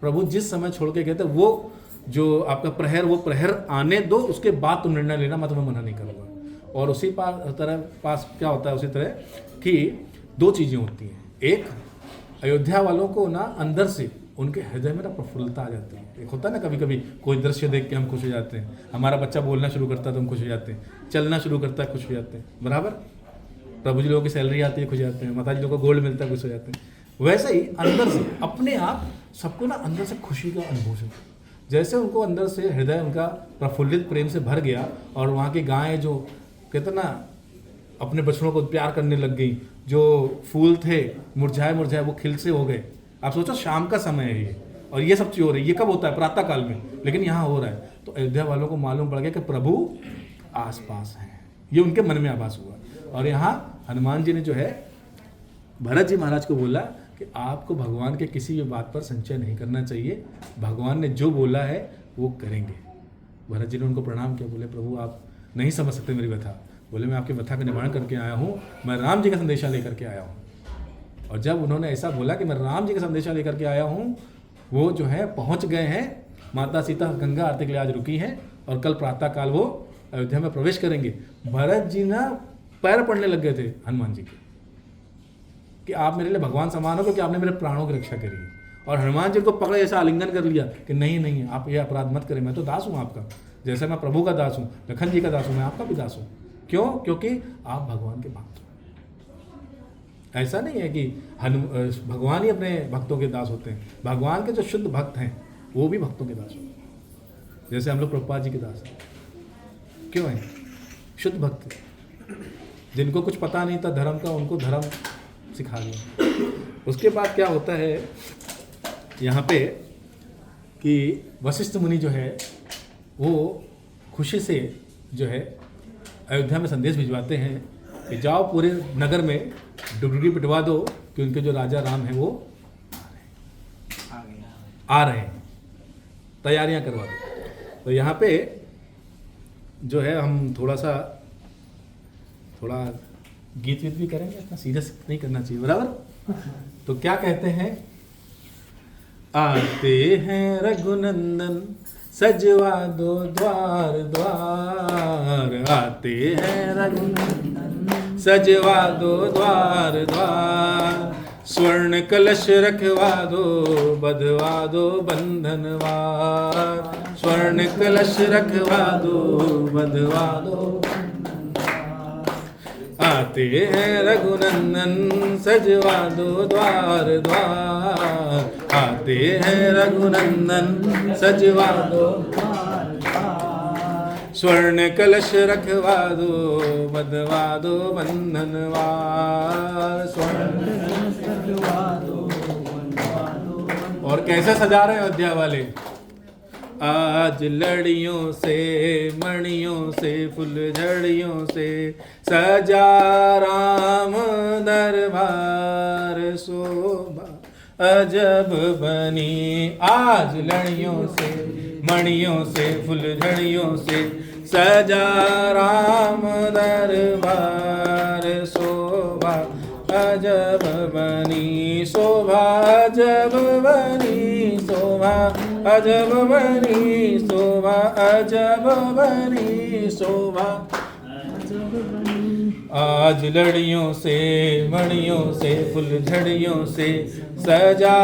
Speaker 2: प्रभु जिस समय छोड़ के गए थे वो जो आपका प्रहर, वो प्रहर आने दो, उसके बाद तुम निर्णय लेना, मैं तुम्हें मना नहीं करूँगा। और उसी पास क्या होता है, उसी तरह कि 2 चीज़ें होती हैं। एक, अयोध्या वालों को ना अंदर से उनके हृदय में ना प्रफुल्लता आ जाती है। एक होता है ना, कभी कभी कोई दृश्य देख के हम खुश हो जाते हैं, हमारा बच्चा बोलना शुरू करता है तो हम खुश हो जाते हैं, चलना शुरू करता है खुश हो जाते हैं, बराबर। प्रभु जी लोगों की सैलरी आती है खुश हो जाते हैं, माता जी लोगों को गोल्ड मिलता है खुश हो जाते हैं। वैसे ही अंदर से अपने आप सबको ना अंदर से खुशी का अनुभव होता है। जैसे उनको अंदर से हृदय उनका प्रफुल्लित प्रेम से भर गया और वहाँ की गायें जो कितना अपने बछड़ों को प्यार करने लग गई, जो फूल थे मुरझाए मुरझाए वो खिल से हो गए। आप सोचो शाम का समय है ये, और ये सब चीज़ हो रही है। ये कब होता है? प्रातः काल में, लेकिन यहाँ हो रहा है। तो अयोध्या वालों को मालूम पड़ गया कि प्रभु आसपास हैं, ये उनके मन में आभास हुआ। और यहाँ हनुमान जी ने जो है भरत जी महाराज को बोला कि आपको भगवान के किसी भी बात पर संचय नहीं करना चाहिए, भगवान ने जो बोला है वो करेंगे। भरत जी ने उनको प्रणाम किया, बोले प्रभु आप नहीं समझ सकते मेरी व्यथा। बोले मैं आपकी व्यथा का निवारण करके आया हूँ, मैं राम जी का संदेशा लेकर के आया हूँ। और जब उन्होंने ऐसा बोला कि मैं राम जी का संदेशा लेकर के आया हूँ, वो जो है पहुँच गए हैं। माता सीता गंगा आरती के लिए आज रुकी हैं और कल प्रातःकाल वो अयोध्या में प्रवेश करेंगे। भरत जी ना पैर पड़ने लग गए थे हनुमान जी के कि आप मेरे लिए भगवान समान हो, क्योंकि आपने मेरे प्राणों की रक्षा करी है। और हनुमान जी को पकड़े ऐसा आलिंगन कर लिया कि नहीं नहीं, आप ये अपराध मत करें, मैं तो दास हूँ आपका, जैसे मैं प्रभु का दास हूँ, लखन जी का दास हूँ, मैं आपका भी दास हूँ। क्यों? क्योंकि आप भगवान के भक्त हो। ऐसा नहीं है कि भगवान ही अपने भक्तों के दास होते हैं। भगवान के जो शुद्ध भक्त हैं वो भी भक्तों के दास होते हैं। जैसे हम लोग प्रभुपाद जी के दास हैं, क्यों हैं? शुद्ध भक्त, जिनको कुछ पता नहीं था धर्म का, उनको धर्म सिखा दिया। उसके बाद क्या होता है यहाँ पे कि वशिष्ठ मुनि जो है वो खुशी से जो है अयोध्या में संदेश भिजवाते हैं कि जाओ पूरे नगर में डुगडुगी पिटवा दो कि उनके जो राजा राम हैं वो आ रहे हैं, तैयारियां करवा दो। तो यहाँ पे जो है हम थोड़ा गीत वीत भी करेंगे, इतना सीरियस नहीं करना चाहिए, बराबर। तो क्या कहते हैं, आते हैं रघुनंदन सजवा दो द्वार द्वार, आते हैं रघुनंदन सजवा दो द्वार द्वार, स्वर्ण कलश रखवा दो बंधवा दो बंधनवार, स्वर्ण कलश रखवा दो बंधवा दो। आते हैं रघुनंदन सजवा दो द्वार द्वार, आते हैं रघुनंदन सजवा दो द्वार द्वार, स्वर्ण कलश रखवा दो बंधवा दो बंधनवार, स्वर्ण कलश रखवा दो बंधवा दो। और कैसे सजा रहे हैं अयोध्या वाले, आज लड़ियों से मणियों से फुलझड़ियों से सजा राम दरबार, शोभा अजब बनी। आज लड़ियों से मणियों से फुलझड़ियों से सजा राम दरबार, शोभा अजब बनी, शोभा अजब बनी, शोभा अजब बनी, शोभा अजब बनी, शोभा अजब बनी। आज लड़ियों से मणियों से फुलझड़ियों से सजा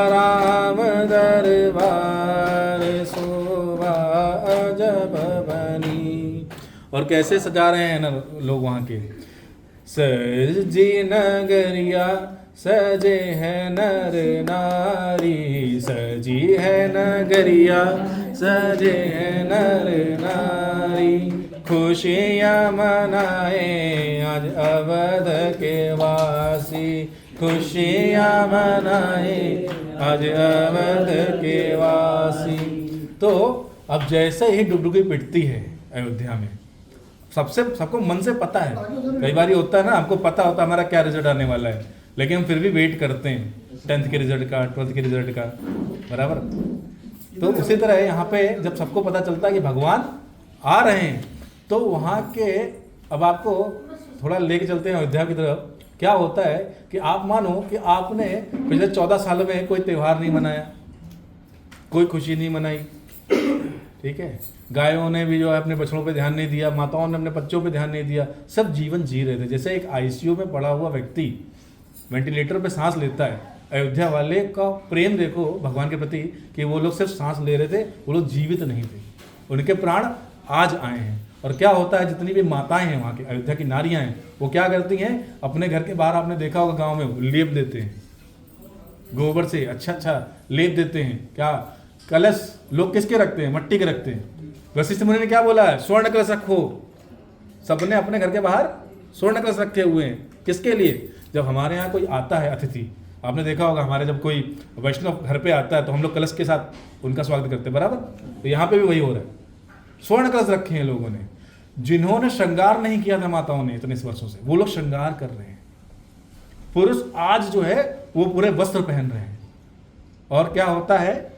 Speaker 2: राम दरबार, शोभा अजब बनी। और कैसे सजा रहे हैं ना लोग वहाँ के, सजी नगरिया सजे है नर नारी, सजी है नगरिया सजे है नर नारी, खुशियाँ मनाए आज अवध के वासी, खुशियाँ मनाए आज अवध के वासी। तो अब जैसे ही डुगडुगी पिटती है अयोध्या में, सबको मन से पता है, कई बार होता है ना, हमको पता होता है हमारा क्या रिजल्ट आने वाला है, लेकिन हम फिर भी वेट करते हैं 10th के रिजल्ट का, 12th के रिजल्ट का, बराबर। तो उसी तरह यहाँ पे जब सबको पता चलता है कि भगवान आ रहे हैं, तो वहाँ के, अब आपको थोड़ा लेके चलते हैं अयोध्या की तरफ। क्या होता है कि आप मानो कि आपने पिछले 14 सालों में कोई त्यौहार नहीं मनाया, कोई खुशी नहीं मनाई, ठीक है, गायों ने भी जो है अपने बछड़ों पे ध्यान नहीं दिया, माताओं ने अपने बच्चों पे ध्यान नहीं दिया, सब जीवन जी रहे थे जैसे एक आईसीयू में पड़ा हुआ व्यक्ति वेंटिलेटर पे सांस लेता है। अयोध्या वाले का प्रेम देखो भगवान के प्रति कि वो लोग सिर्फ सांस ले रहे थे, वो लोग जीवित नहीं थे, उनके प्राण आज आए हैं। और क्या होता है, जितनी भी माताएं हैं वहाँ की, अयोध्या की नारियां हैं, वो क्या करती हैं, अपने घर के बाहर आपने देखा होगा गाँव में लेप देते हैं, गोबर से अच्छा लेप देते हैं। क्या कलश लोग किसके रखते हैं, मट्टी के रखते हैं। वशिष्ठ मुनि ने क्या बोला है, स्वर्ण कलश रखो। सबने अपने घर के बाहर स्वर्ण कलश रखे हुए हैं, किसके लिए, जब हमारे यहाँ कोई आता है अतिथि, आपने देखा होगा हमारे जब कोई वैष्णव घर पे आता है तो हम लोग कलश के साथ उनका स्वागत करते हैं, बराबर। तो यहाँ पे भी वही हो रहा है, स्वर्ण कलश रखे हैं लोगों ने। जिन्होंने श्रृंगार नहीं किया था माताओं ने इतने वर्षों से, वो लोग श्रृंगार कर रहे हैं। पुरुष आज जो है वो पूरे वस्त्र पहन रहे हैं, और क्या होता है,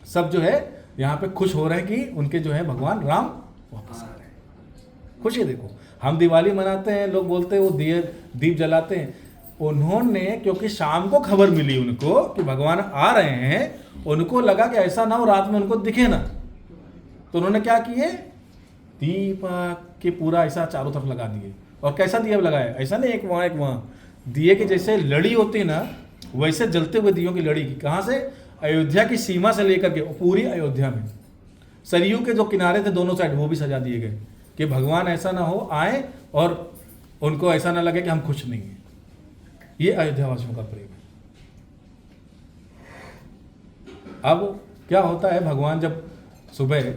Speaker 2: सब जो है यहाँ पे खुश हो रहे हैं कि उनके जो है भगवान राम वापस आ रहे हैं। खुशी देखो, हम दिवाली मनाते हैं, लोग बोलते हैं वो दीप जलाते हैं। उन्होंने, क्योंकि शाम को खबर मिली उनको कि भगवान आ रहे हैं, उनको लगा कि ऐसा ना हो रात में उनको दिखे ना, तो उन्होंने क्या किए, दीप के पूरा ऐसा चारों तरफ लगा दिए। और कैसा दिया लगाया, ऐसा नहीं एक वहाँ दिए की जैसे लड़ी होती है ना, वैसे जलते हुए दियों की लड़ी की, कहाँ से, अयोध्या की सीमा से लेकर के पूरी अयोध्या में, सरयू के जो किनारे थे दोनों साइड, वो भी सजा दिए गए कि भगवान ऐसा ना हो आए और उनको ऐसा ना लगे कि हम खुश नहीं हैं। ये अयोध्यावासियों का प्रेम है। अब क्या होता है, भगवान जब सुबह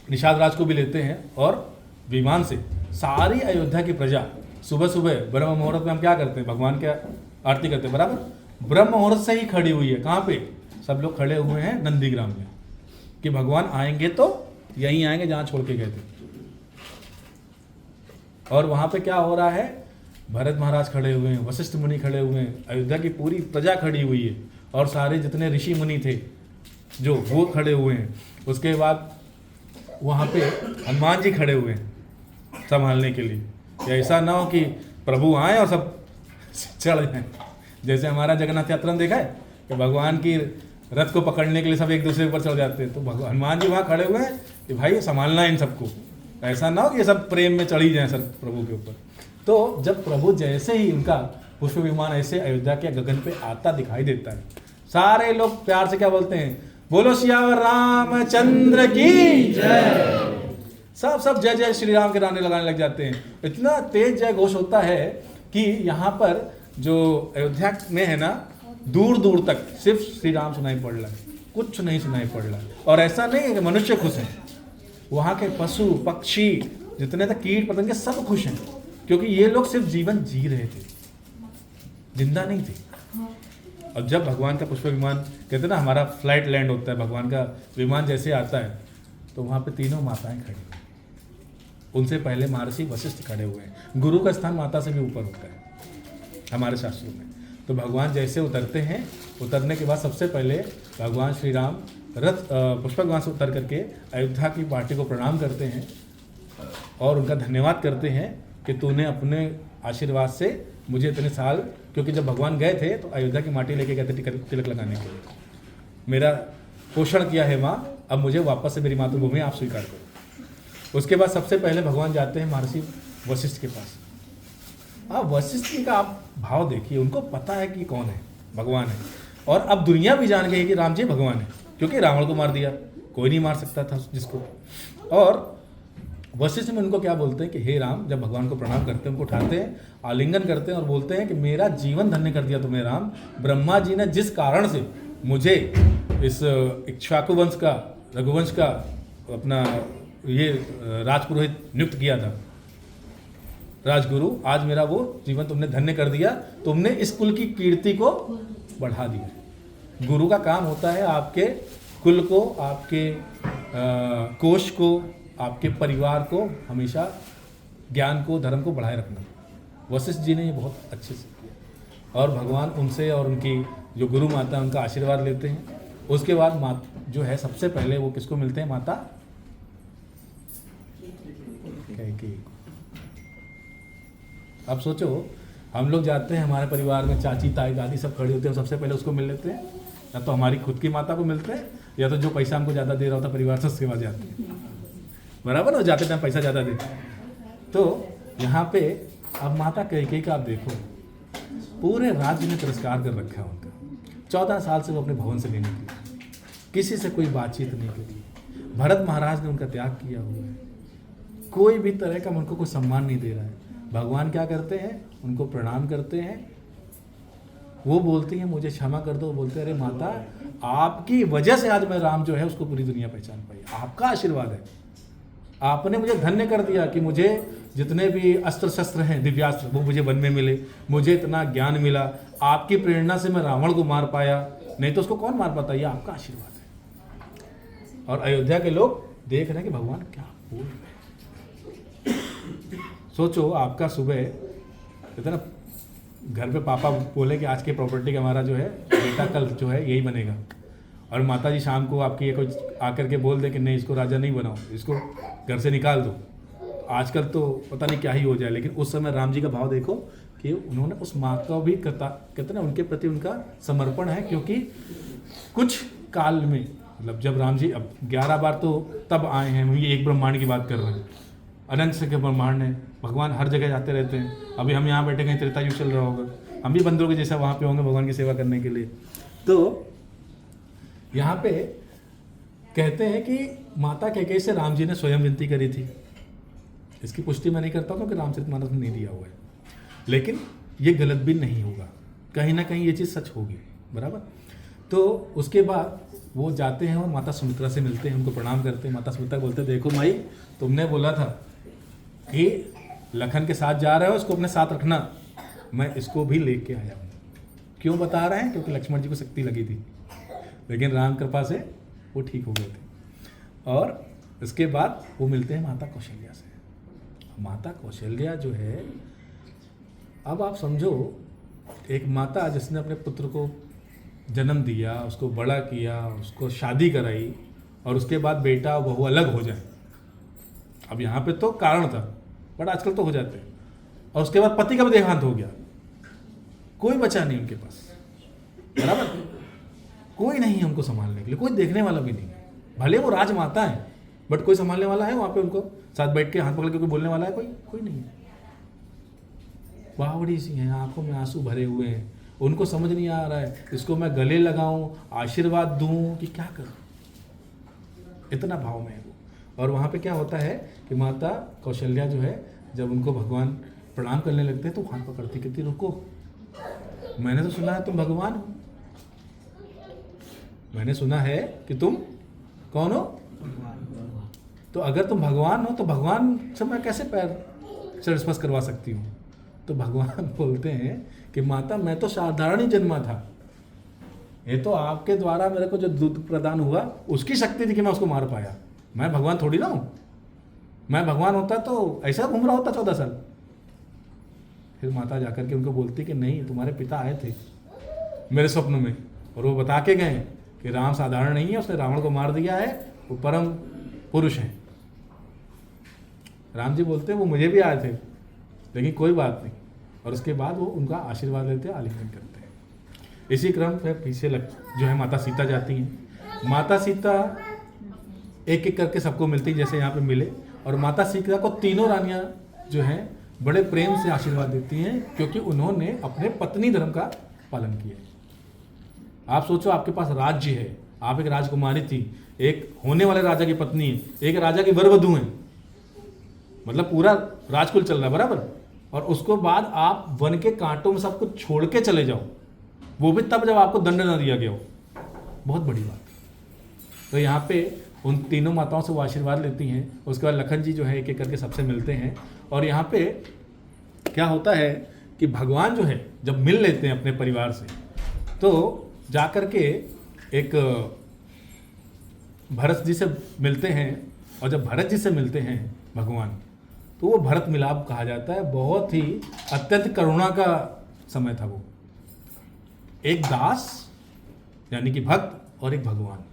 Speaker 2: निषाद राज को भी लेते हैं और विमान से सारी अयोध्या की प्रजा सुबह सुबह ब्रह्म मुहूर्त में हम क्या करते हैं, भगवान के आरती करते हैं, बराबर ब्रह्म मुहूर्त से ही खड़ी हुई है। कहाँ पे? सब लोग खड़े हुए हैं नंदीग्राम में, कि भगवान आएंगे तो यहीं आएंगे जहाँ छोड़ के गए थे। और वहाँ पे क्या हो रहा है, भरत महाराज खड़े हुए हैं, वशिष्ठ मुनि खड़े हुए हैं, अयोध्या की पूरी प्रजा खड़ी हुई है, और सारे जितने ऋषि मुनि थे जो वो खड़े हुए हैं। उसके बाद वहाँ पे हनुमान जी खड़े हुए हैं संभालने के लिए, कि ऐसा ना हो कि प्रभु आए और सब चढ़ जाए। जैसे हमारा जगन्नाथ यात्रा में देखा है कि भगवान की रथ को पकड़ने के लिए सब एक दूसरे के ऊपर चढ़ जाते हैं, तो हनुमान जी वहाँ खड़े हुए हैं कि भाई संभालना है इन सबको, ऐसा ना हो कि ये सब प्रेम में चढ़ी जाए सर प्रभु के ऊपर। तो जब प्रभु जैसे ही उनका पुष्प विमान ऐसे अयोध्या के गगन पे आता दिखाई देता है, सारे लोग प्यार से क्या बोलते हैं, बोलो सियावर रामचंद्र की जय। सब जय जय श्री राम के गाने लगाने लग जाते हैं। इतना तेज जय घोष होता है कि यहाँ पर जो अयोध्या में है ना, दूर दूर तक सिर्फ श्री राम सुनाई पड़ रहा है, कुछ नहीं सुनाई पड़ रहा है। और ऐसा नहीं है कि मनुष्य खुश हैं, वहाँ के पशु पक्षी जितने तक कीट पतंगे सब खुश हैं, क्योंकि ये लोग सिर्फ जीवन जी रहे थे, जिंदा नहीं थे। और जब भगवान का पुष्प विमान, कहते हैं ना हमारा फ्लाइट लैंड होता है, भगवान का विमान जैसे आता है, तो वहाँ पे तीनों माताएं खड़ी हैं। उनसे पहले महर्षि वशिष्ठ खड़े हुए हैं। गुरु का स्थान माता से भी ऊपर होता है हमारे शास्त्रों में। तो भगवान जैसे उतरते हैं, उतरने के बाद सबसे पहले भगवान श्री राम पुष्प विमान से उतर करके अयोध्या की पार्टी को प्रणाम करते हैं और उनका धन्यवाद करते हैं कि तूने अपने आशीर्वाद से मुझे इतने साल, क्योंकि जब भगवान गए थे तो अयोध्या की माटी लेके गए थे तिलक लगाने के लिए, मेरा पोषण किया है माँ, अब मुझे वापस से मेरी मातृभूमि आप स्वीकार करो। उसके बाद सबसे पहले भगवान जाते हैं महर्षि वशिष्ठ के पास। आप वशिष्ठ जी का आप भाव देखिए, उनको पता है कि कौन है, भगवान है। और अब दुनिया भी जान गई कि राम जी भगवान है, क्योंकि रावण को मार दिया, कोई नहीं मार सकता था जिसको। और वशिष्ठ में उनको क्या बोलते हैं कि हे राम, जब भगवान को प्रणाम करते हैं, उनको उठाते हैं, आलिंगन करते हैं और बोलते हैं कि मेरा जीवन धन्य कर दिया तुमने राम। ब्रह्मा जी ने जिस कारण से मुझे इस इक्ष्वाकु वंश का, रघुवंश का अपना ये राजपुरोहित नियुक्त किया था, राजगुरु, आज मेरा वो जीवन तुमने धन्य कर दिया, तुमने इस कुल की कीर्ति को बढ़ा दिया। गुरु का काम होता है आपके कुल को, आपके कोश को, आपके परिवार को हमेशा ज्ञान को, धर्म को बढ़ाए रखना। वशिष्ठ जी ने ये बहुत अच्छे से किया और भगवान उनसे और उनकी जो गुरु माता उनका आशीर्वाद लेते हैं। उसके बाद जो है सबसे पहले वो किसको मिलते हैं, माता कैकेयी। अब सोचो, हम लोग जाते हैं, हमारे परिवार में चाची ताई दादी सब खड़े होते हैं, सबसे पहले उसको मिल लेते हैं, या तो हमारी खुद की माता को मिलते हैं, या तो जो पैसा हमको ज़्यादा दे रहा होता परिवार से उसके बाद जाते हैं, बराबर। और जाते टाइम पैसा ज़्यादा देते हैं। तो यहाँ पे अब माता कैकेयी का आप देखो, पूरे राज्य में तिरस्कार कर रखा है उनका। 14 साल से वो अपने भवन से नहीं निकले, किसी से कोई बातचीत नहीं की। भरत महाराज ने उनका त्याग किया हुआ है, कोई भी तरह का उनको कोई सम्मान नहीं दे रहा है। भगवान क्या करते हैं, उनको प्रणाम करते हैं, वो बोलती हैं मुझे क्षमा कर दो। बोलते हैं अरे माता, आपकी वजह से आज मैं राम जो है उसको पूरी दुनिया पहचान पाई, आपका आशीर्वाद है, आपने मुझे धन्य कर दिया कि मुझे जितने भी अस्त्र शस्त्र हैं, दिव्यास्त्र, वो मुझे वन में मिले, मुझे इतना ज्ञान मिला, आपकी प्रेरणा से मैं रावण को मार पाया, नहीं तो उसको कौन मार पाता, ये आपका आशीर्वाद है। और अयोध्या के लोग देख रहे हैं कि भगवान क्या बोल रहे हैं। सोचो, आपका सुबह कहते ना घर पे पापा बोले कि आज के प्रॉपर्टी का हमारा जो है बेटा कल जो है यही बनेगा, और माता जी शाम को आपकी ये कुछ आकर के बोल दे कि नहीं इसको राजा नहीं बनाओ, इसको घर से निकाल दो। आजकल तो पता नहीं क्या ही हो जाए, लेकिन उस समय राम जी का भाव देखो कि उन्होंने उस माँ का भी कहते ना उनके प्रति उनका समर्पण है। क्योंकि कुछ काल में, मतलब जब राम जी अब 11 बार तो तब आए हैं, हम ये एक ब्रह्मांड की बात कर रहे हैं, अनंत से के ब्रह्मांड है, भगवान हर जगह जाते रहते हैं। अभी हम यहाँ बैठे कहीं त्रेता युग चल रहा होगा, हम भी बंदरों के जैसा वहाँ पे होंगे भगवान की सेवा करने के लिए। तो यहाँ पे कहते हैं कि माता कैकेयी से राम जी ने स्वयं विनती करी थी। इसकी पुष्टि मैं नहीं करता क्योंकि रामचरितमानस में नहीं दिया हुआ है, लेकिन ये गलत भी नहीं होगा, कहीं ना कहीं ये चीज़ सच होगी, बराबर। तो उसके बाद वो जाते हैं और माता सुमित्रा से मिलते हैं, उनको प्रणाम करते हैं। माता सुमित्रा बोलते हैं, देखो माई, तुमने बोला था कि लखन के साथ जा रहे हो, इसको अपने साथ रखना, मैं इसको भी लेके आया हूँ। क्यों बता रहे हैं? क्योंकि लक्ष्मण जी को शक्ति लगी थी, लेकिन राम कृपा से वो ठीक हो गए थे। और इसके बाद वो मिलते हैं माता कौशल्या से। माता कौशल्या जो है, अब आप समझो, एक माता जिसने अपने पुत्र को जन्म दिया, उसको बड़ा किया, उसको शादी कराई, और उसके बाद बेटा और बहू अलग हो जाए। अब यहाँ पे तो कारण था, बट आजकल तो हो जाते हैं। और उसके बाद पति का भी देहांत हो गया, कोई बचा नहीं उनके पास, बराबर। कोई नहीं है उनको संभालने के लिए, कोई देखने वाला भी नहीं। भले वो राजमाता है, बट कोई संभालने वाला है वहाँ पे? उनको साथ बैठ के हाथ पकड़ के कोई बोलने वाला है? कोई नहीं है। बावड़ी सी हैं, आंखों में आंसू भरे हुए हैं, उनको समझ नहीं आ रहा है इसको मैं गले लगाऊं, आशीर्वाद दूं कि क्या करूं, इतना भाव में है वो। और वहाँ पे क्या होता है कि माता कौशल्या जो है, जब उनको भगवान प्रणाम करने लगते हैं तो हाथ पकड़ती, कहती रुको, मैंने तो सुना है तुम भगवान हो, मैंने सुना है कि तुम कौन हो, तो अगर तुम भगवान हो तो भगवान से मैं कैसे पैर से स्पर्श करवा सकती हूँ? तो भगवान बोलते हैं कि माता, मैं तो साधारण ही जन्मा था, ये तो आपके द्वारा मेरे को जो दूध प्रदान हुआ उसकी शक्ति थी कि मैं उसको मार पाया, मैं भगवान थोड़ी ना हूँ। मैं भगवान होता तो ऐसा घूम रहा होता 14 साल। फिर माता जाकर के उनको बोलती कि नहीं, तुम्हारे पिता आए थे मेरे स्वप्न में, और वो बता के गए कि राम साधारण नहीं है, उसने रावण को मार दिया है, वो परम पुरुष हैं। राम जी बोलते हैं वो मुझे भी आए थे, लेकिन कोई बात नहीं। और उसके बाद वो उनका आशीर्वाद लेते हैं, आलिंगन करते हैं। इसी क्रम में पीछे जो है माता सीता जाती हैं। माता सीता एक एक करके सबको मिलती हैं, जैसे यहाँ पे मिले। और माता सीता को तीनों रानियाँ जो हैं बड़े प्रेम से आशीर्वाद देती हैं, क्योंकि उन्होंने अपने पत्नी धर्म का पालन किया है। आप सोचो, आपके पास राज्य है, आप एक राजकुमारी थी, एक होने वाले राजा की पत्नी है, एक राजा की वरवधू है, मतलब पूरा राजकुल चल रहा है, बराबर। और उसको बाद आप वन के कांटों में सब कुछ छोड़ के चले जाओ, वो भी तब जब आपको दंड ना दिया गया हो, बहुत बड़ी बात। तो यहाँ पे उन तीनों माताओं से वो आशीर्वाद लेती हैं। उसके बाद लखन जी जो है एक एक करके सबसे मिलते हैं। और यहाँ पे क्या होता है कि भगवान जो है जब मिल लेते हैं अपने परिवार से, तो जा कर के एक भरत जी से मिलते हैं। और जब भरत जी से मिलते हैं भगवान, तो वो भरत मिलाप कहा जाता है। बहुत ही अत्यंत करुणा का समय था वो। एक दास यानी कि भक्त और एक भगवान।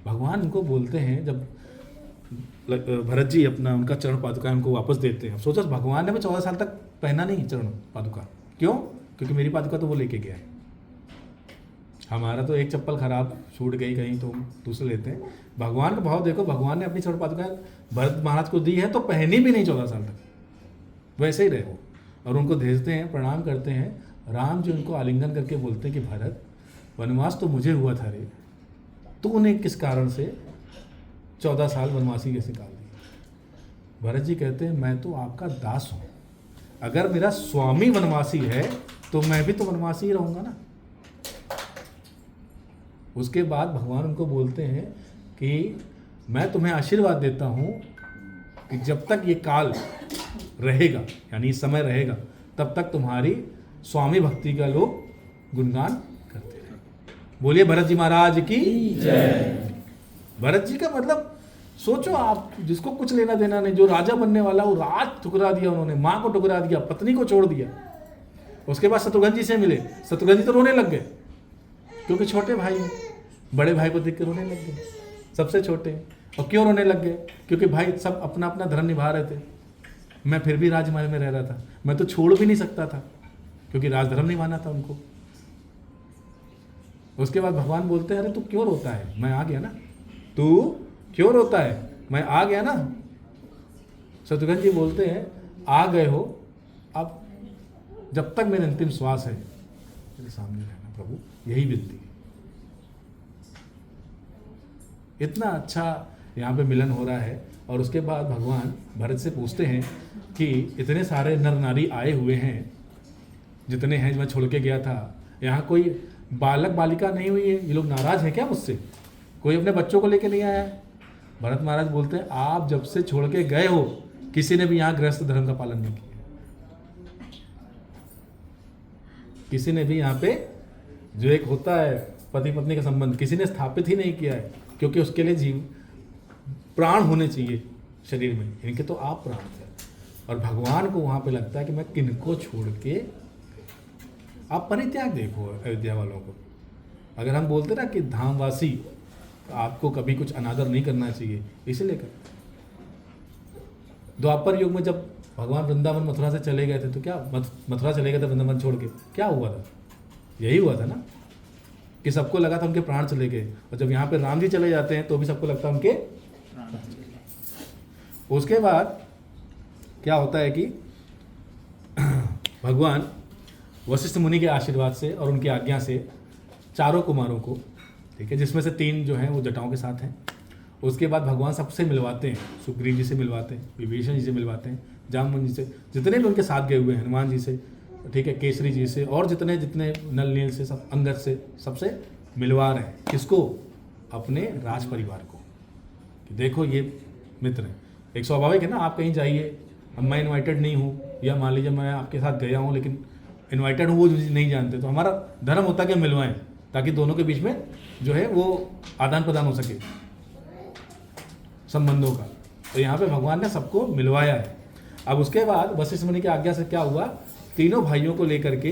Speaker 2: भगवान उनको बोलते हैं, जब भरत जी अपना उनका चरण पादुका उनको वापस देते हैं। सोचो, भगवान ने 14 साल तक पहना नहीं चरण पादुका। क्यों? क्योंकि मेरी पादुका तो वो लेके गया है। हमारा तो एक चप्पल खराब छूट गई कहीं तो हम दूसरे लेते हैं। भगवान का भाव देखो, भगवान ने अपनी चरण पादुका भरत महाराज को दी है तो पहनी भी नहीं 14 साल तक, वैसे ही रहे वो। और उनको भेजते हैं, प्रणाम करते हैं। राम जी उनको आलिंगन करके बोलते हैं कि भरत, वनवास तो मुझे हुआ था रे, तो उन्हें किस कारण से 14 साल वनवासी कैसे निकाल दिए? भरत जी कहते हैं, मैं तो आपका दास हूँ, अगर मेरा स्वामी वनवासी है तो मैं भी तो वनवासी ही रहूँगा ना। उसके बाद भगवान उनको बोलते हैं कि मैं तुम्हें आशीर्वाद देता हूँ कि जब तक ये काल रहेगा, यानी समय रहेगा, तब तक तुम्हारी स्वामी भक्ति का लोग गुणगान करते रहे। बोलिए भरत जी महाराज की जय। भरत जी का मतलब सोचो आप, जिसको कुछ लेना देना नहीं, जो राजा बनने वाला, वो राज ठुकरा दिया उन्होंने, माँ को ठुकरा दिया, पत्नी को छोड़ दिया। उसके बाद शत्रुघ्न जी से मिले, शत्रुघ्न जी तो रोने लग गए, क्योंकि छोटे भाई हैं, बड़े भाई को देख के रोने लग गए, सबसे छोटे। और क्यों रोने लग गए? क्योंकि भाई सब अपना अपना धर्म निभा रहे थे, मैं फिर भी राजमहल में रह रहा था, मैं तो छोड़ भी नहीं सकता था, क्योंकि राजधर्म निभाना था उनको। उसके बाद भगवान बोलते हैं, अरे तू क्यों रोता है, मैं आ गया ना। तू क्यों रोता है, मैं आ गया ना। शत्रुघ्न जी बोलते हैं, आ गए हो, अब जब तक मेरे अंतिम श्वास है मेरे सामने रहना प्रभु, यही विनती है। इतना अच्छा यहाँ पे मिलन हो रहा है। और उसके बाद भगवान भरत से पूछते हैं कि इतने सारे नर नारी आए हुए हैं, जितने हैं मैं छोड़ के गया था, यहाँ कोई बालक बालिका नहीं हुई है, ये लोग नाराज़ हैं क्या मुझसे? कोई अपने बच्चों को लेके नहीं आया है? भरत महाराज बोलते हैं आप जब से छोड़ के गए हो किसी ने भी यहाँ गृहस्थ धर्म का पालन नहीं किया, किसी ने भी यहाँ पे जो एक होता है पति पत्नी का संबंध किसी ने स्थापित ही नहीं किया है, क्योंकि उसके लिए जीव प्राण होने चाहिए शरीर में, इनके तो आप प्राण थे। और भगवान को वहाँ पे लगता है कि मैं किनको छोड़ के, आप परित्याग देखो अयोध्या वालों को। अगर हम बोलते ना कि धामवासी आपको कभी कुछ अनादर नहीं करना चाहिए, इसीलिए कर। द्वापर युग में जब भगवान वृंदावन मथुरा से चले गए थे तो क्या मथुरा चले गए थे वृंदावन छोड़ के, क्या हुआ था? यही हुआ था ना कि सबको लगा था उनके प्राण चले गए, और जब यहाँ पे राम जी चले जाते हैं तो भी सबको लगता है उनके प्राण चले गए। उसके बाद क्या होता है कि भगवान वशिष्ठ मुनि के आशीर्वाद से और उनकी आज्ञा से चारों कुमारों को, ठीक है, जिसमें से 3 जो हैं वो जटाओं के साथ हैं, उसके बाद भगवान सबसे मिलवाते हैं, सुग्रीव जी से मिलवाते हैं, विभीषण जी से मिलवाते हैं, जामवंत जी से, जितने भी उनके साथ गए हुए हैं, हनुमान जी से, ठीक है, केसरी जी से, और जितने जितने नल नील से, सब अंगद से, सबसे मिलवा रहे हैं। किसको? अपने राज परिवार को, कि देखो ये मित्र हैं। एक स्वाभाविक है ना, आप कहीं जाइए, अब मैं इन्वाइटेड नहीं हूँ, या मान लीजिए मैं आपके साथ गया हूँ लेकिन इन्वाइटेड हूँ वो नहीं जानते, तो हमारा धर्म होता है कि मिलवाएं, ताकि दोनों के बीच में जो है वो आदान प्रदान हो सके संबंधों का। तो यहाँ पे भगवान ने सबको मिलवाया है। अब उसके बाद वशिष्ठ मुनि की आज्ञा से क्या हुआ, तीनों भाइयों को लेकर के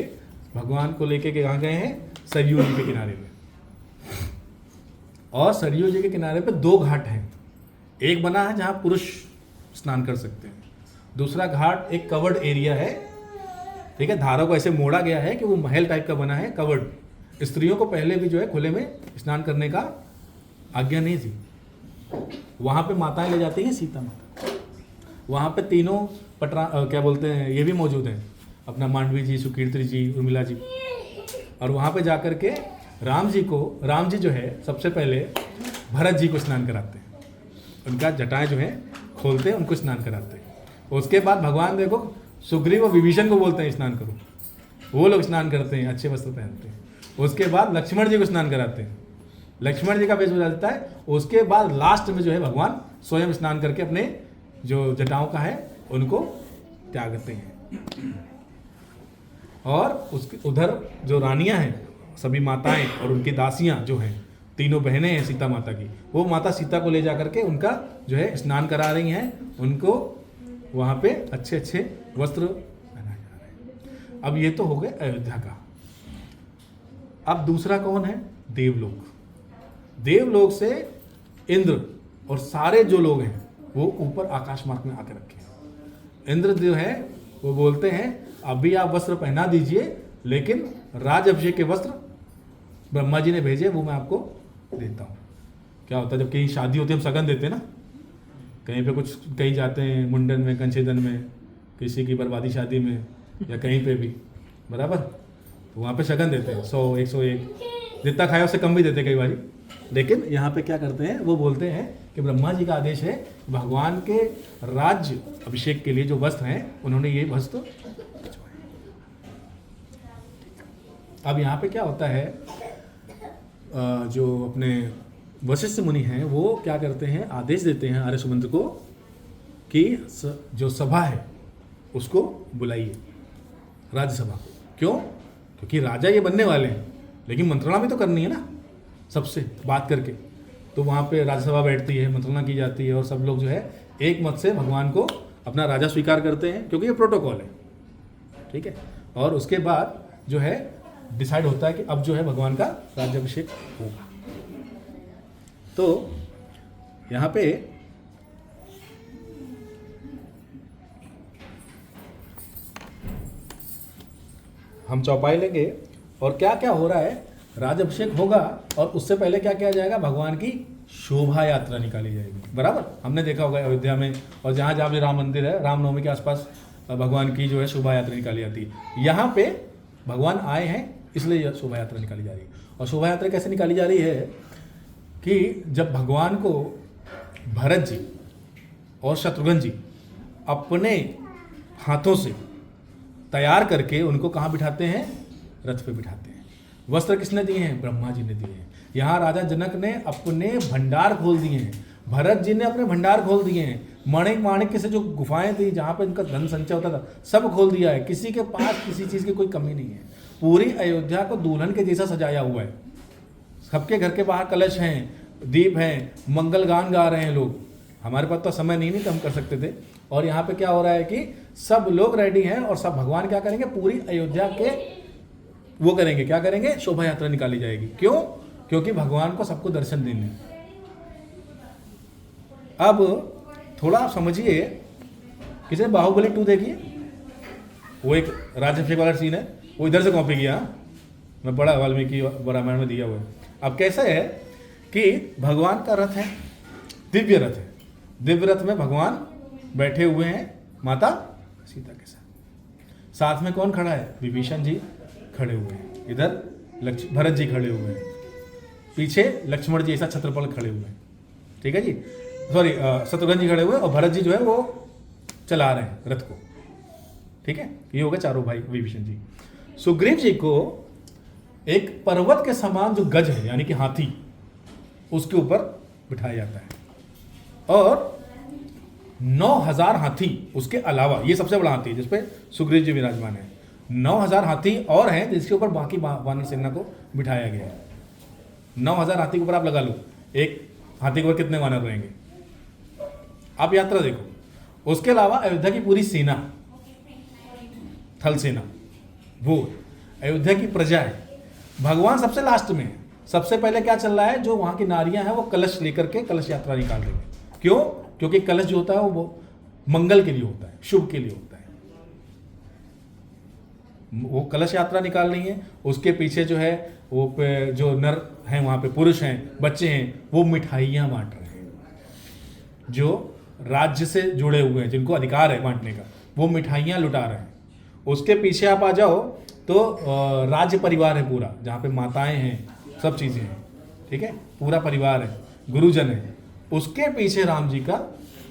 Speaker 2: भगवान को लेकर के कहाँ गए हैं? सरयू जी के किनारे में। और सरयू जी के किनारे पे 2 घाट हैं। एक बना है जहाँ पुरुष स्नान कर सकते हैं, दूसरा घाट एक कवर्ड एरिया है, ठीक है, धारा को ऐसे मोड़ा गया है कि वो महल टाइप का बना है, कवर्ड। स्त्रियों को पहले भी जो है खुले में स्नान करने का आज्ञा नहीं थी। वहाँ पे माताएं ले जाती हैं, सीता माता। वहाँ पे तीनों क्या बोलते हैं, ये भी मौजूद हैं, अपना मांडवी जी, सुकीर्ति जी, उर्मिला जी। और वहाँ पे जाकर के राम जी जो है सबसे पहले भरत जी को स्नान कराते हैं, उनका जटाएं जो है खोलते हैं, उनको स्नान कराते हैं। उसके बाद भगवान देखो सुग्रीव और विभीषण को बोलते हैं स्नान करो, वो लोग स्नान करते हैं, अच्छे वस्त्र पहनते हैं। उसके बाद लक्ष्मण जी को स्नान कराते हैं, लक्ष्मण जी का वेश हो जाता है। उसके बाद लास्ट में जो है भगवान स्वयं स्नान करके अपने जो जटाओं का है उनको त्यागते हैं। और उसके उधर जो रानियां हैं, सभी माताएं और उनकी दासियां जो हैं, तीनों बहनें हैं सीता माता की, वो माता सीता को ले जा करके उनका जो है स्नान करा रही हैं, उनको वहाँ पे अच्छे अच्छे वस्त्र पहनाए जा रहे हैं। अब ये तो हो गए अयोध्या का। अब दूसरा कौन है? देवलोक। देवलोक से इंद्र और सारे जो लोग हैं वो ऊपर आकाश मार्ग में आकर रखे हैं। इंद्र जो है वो बोलते हैं अभी आप वस्त्र पहना दीजिए, लेकिन राज अभिषेक के वस्त्र ब्रह्मा जी ने भेजे, वो मैं आपको देता हूँ। क्या होता है जब कहीं शादी होती है, हम सगन देते हैं ना, कहीं पे कुछ कहीं जाते हैं, मुंडन में, कंछेदन में, किसी की बर्बादी शादी में, या कहीं पे भी, बराबर, तो वहाँ पे शगन देते हैं 100, 101, जितना खाया उससे कम भी देते कई बार। लेकिन यहाँ पे क्या करते हैं, वो बोलते हैं कि ब्रह्मा जी का आदेश है, भगवान के राज्य अभिषेक के लिए जो वस्त्र हैं उन्होंने ये वस्त्र। अब यहाँ पे क्या होता है, जो अपने वशिष्ठ मुनि हैं वो क्या करते हैं, आदेश देते हैं आर्य सुमंत्र को कि जो सभा है उसको बुलाइए, राज्यसभा को। क्यों? क्योंकि राजा ये बनने वाले हैं, लेकिन मंत्रणा भी तो करनी है ना सबसे बात करके। तो वहाँ पे राज्यसभा बैठती है, मंत्रणा की जाती है, और सब लोग जो है एक मत से भगवान को अपना राजा स्वीकार करते हैं, क्योंकि ये प्रोटोकॉल है, ठीक है। और उसके बाद जो है डिसाइड होता है कि अब जो है भगवान का राज्याभिषेक होगा। तो यहाँ पे हम चौपाई लेंगे और क्या क्या हो रहा है, राज्याभिषेक होगा, और उससे पहले क्या किया जाएगा, भगवान की शोभा यात्रा निकाली जाएगी। बराबर, हमने देखा होगा अयोध्या में, और जहाँ जहाँ भी राम मंदिर है, रामनवमी के आसपास भगवान की जो है शोभा यात्रा निकाली जाती है। यहाँ पे भगवान आए हैं इसलिए यह शोभा यात्रा निकाली जा रही है। और शोभा यात्रा कैसे निकाली जा रही है कि जब भगवान को भरत जी और शत्रुघ्न जी अपने हाथों से तैयार करके उनको कहाँ बिठाते हैं? रथ पे बिठाते हैं। वस्त्र किसने दिए हैं? ब्रह्मा जी ने दिए हैं। यहाँ राजा जनक ने अपने भंडार खोल दिए हैं, भरत जी ने अपने भंडार खोल दिए हैं, माणिक माणिक्य से जो गुफाएं थी जहाँ पे इनका धन संचय होता था सब खोल दिया है। किसी के पास किसी चीज़ की कोई कमी नहीं है। पूरी अयोध्या को दुल्हन के जैसा सजाया हुआ है। सबके घर के बाहर कलश हैं, दीप हैं, मंगल गान गा रहे हैं लोग। हमारे पास तो समय नहीं तो हम कर सकते थे। और यहाँ पे क्या हो रहा है कि सब लोग रेडी हैं और सब भगवान क्या करेंगे? पूरी अयोध्या के वो करेंगे, क्या करेंगे? शोभा यात्रा निकाली जाएगी। क्यों? क्योंकि भगवान को सबको दर्शन देने। अब थोड़ा आप समझिए, किसी ने बाहुबली 2 देखी है? वो एक राजभिषेक वाला सीन है, वो इधर से कॉपी किया। मैं बड़ा वाल्मीकि रामायण में दिया हुआ है। अब कैसा है कि भगवान का रथ है, दिव्य रथ है। दिव्य रथ में भगवान बैठे हुए हैं माता सीता के साथ। साथ में कौन खड़ा है? विभीषण जी खड़े हुए हैं। इधर भरत जी खड़े हुए हैं, पीछे लक्ष्मण जी ऐसा छत्रपल खड़े हुए हैं। ठीक है जी, सॉरी शत्रुघ्न जी खड़े हुए और भरत जी जो है वो चला रहे हैं रथ को। ठीक है, ये हो गए चारों भाई विभीषण जी। सुग्रीव जी को एक पर्वत के समान जो गज है यानी कि हाथी, उसके ऊपर बिठाया जाता है और 9000 हाथी उसके अलावा, ये सबसे बड़ा हाथी है जिसपे सुग्रीव जी विराजमान है। 9000 हाथी और हैं जिसके ऊपर बाकी वानर सेना को बिठाया गया है। 9000 हाथी के ऊपर आप लगा लो, एक हाथी के ऊपर कितने वानर रहेंगे? आप यात्रा देखो। उसके अलावा अयोध्या की पूरी सेना, थल सेना, वो अयोध्या की प्रजा है। भगवान सबसे लास्ट में है। सबसे पहले क्या चल रहा है? जो वहां की नारियां हैं वो कलश लेकर के कलश यात्रा निकाल रही है। क्यों? क्योंकि कलश जो होता है वो मंगल के लिए होता है, शुभ के लिए होता है। वो कलश यात्रा निकाल रही है। उसके पीछे जो है वो जो नर हैं वहां पे, पुरुष हैं, बच्चे हैं, वो मिठाइयां बांट रहे हैं। जो राज्य से जुड़े हुए हैं, जिनको अधिकार है बांटने का, वो मिठाइयां लुटा रहे हैं। उसके पीछे आप आ जाओ तो राज्य परिवार है पूरा, जहाँ पे माताएं हैं, सब चीज़ें हैं। ठीक है, पूरा परिवार है, गुरुजन है। उसके पीछे राम जी का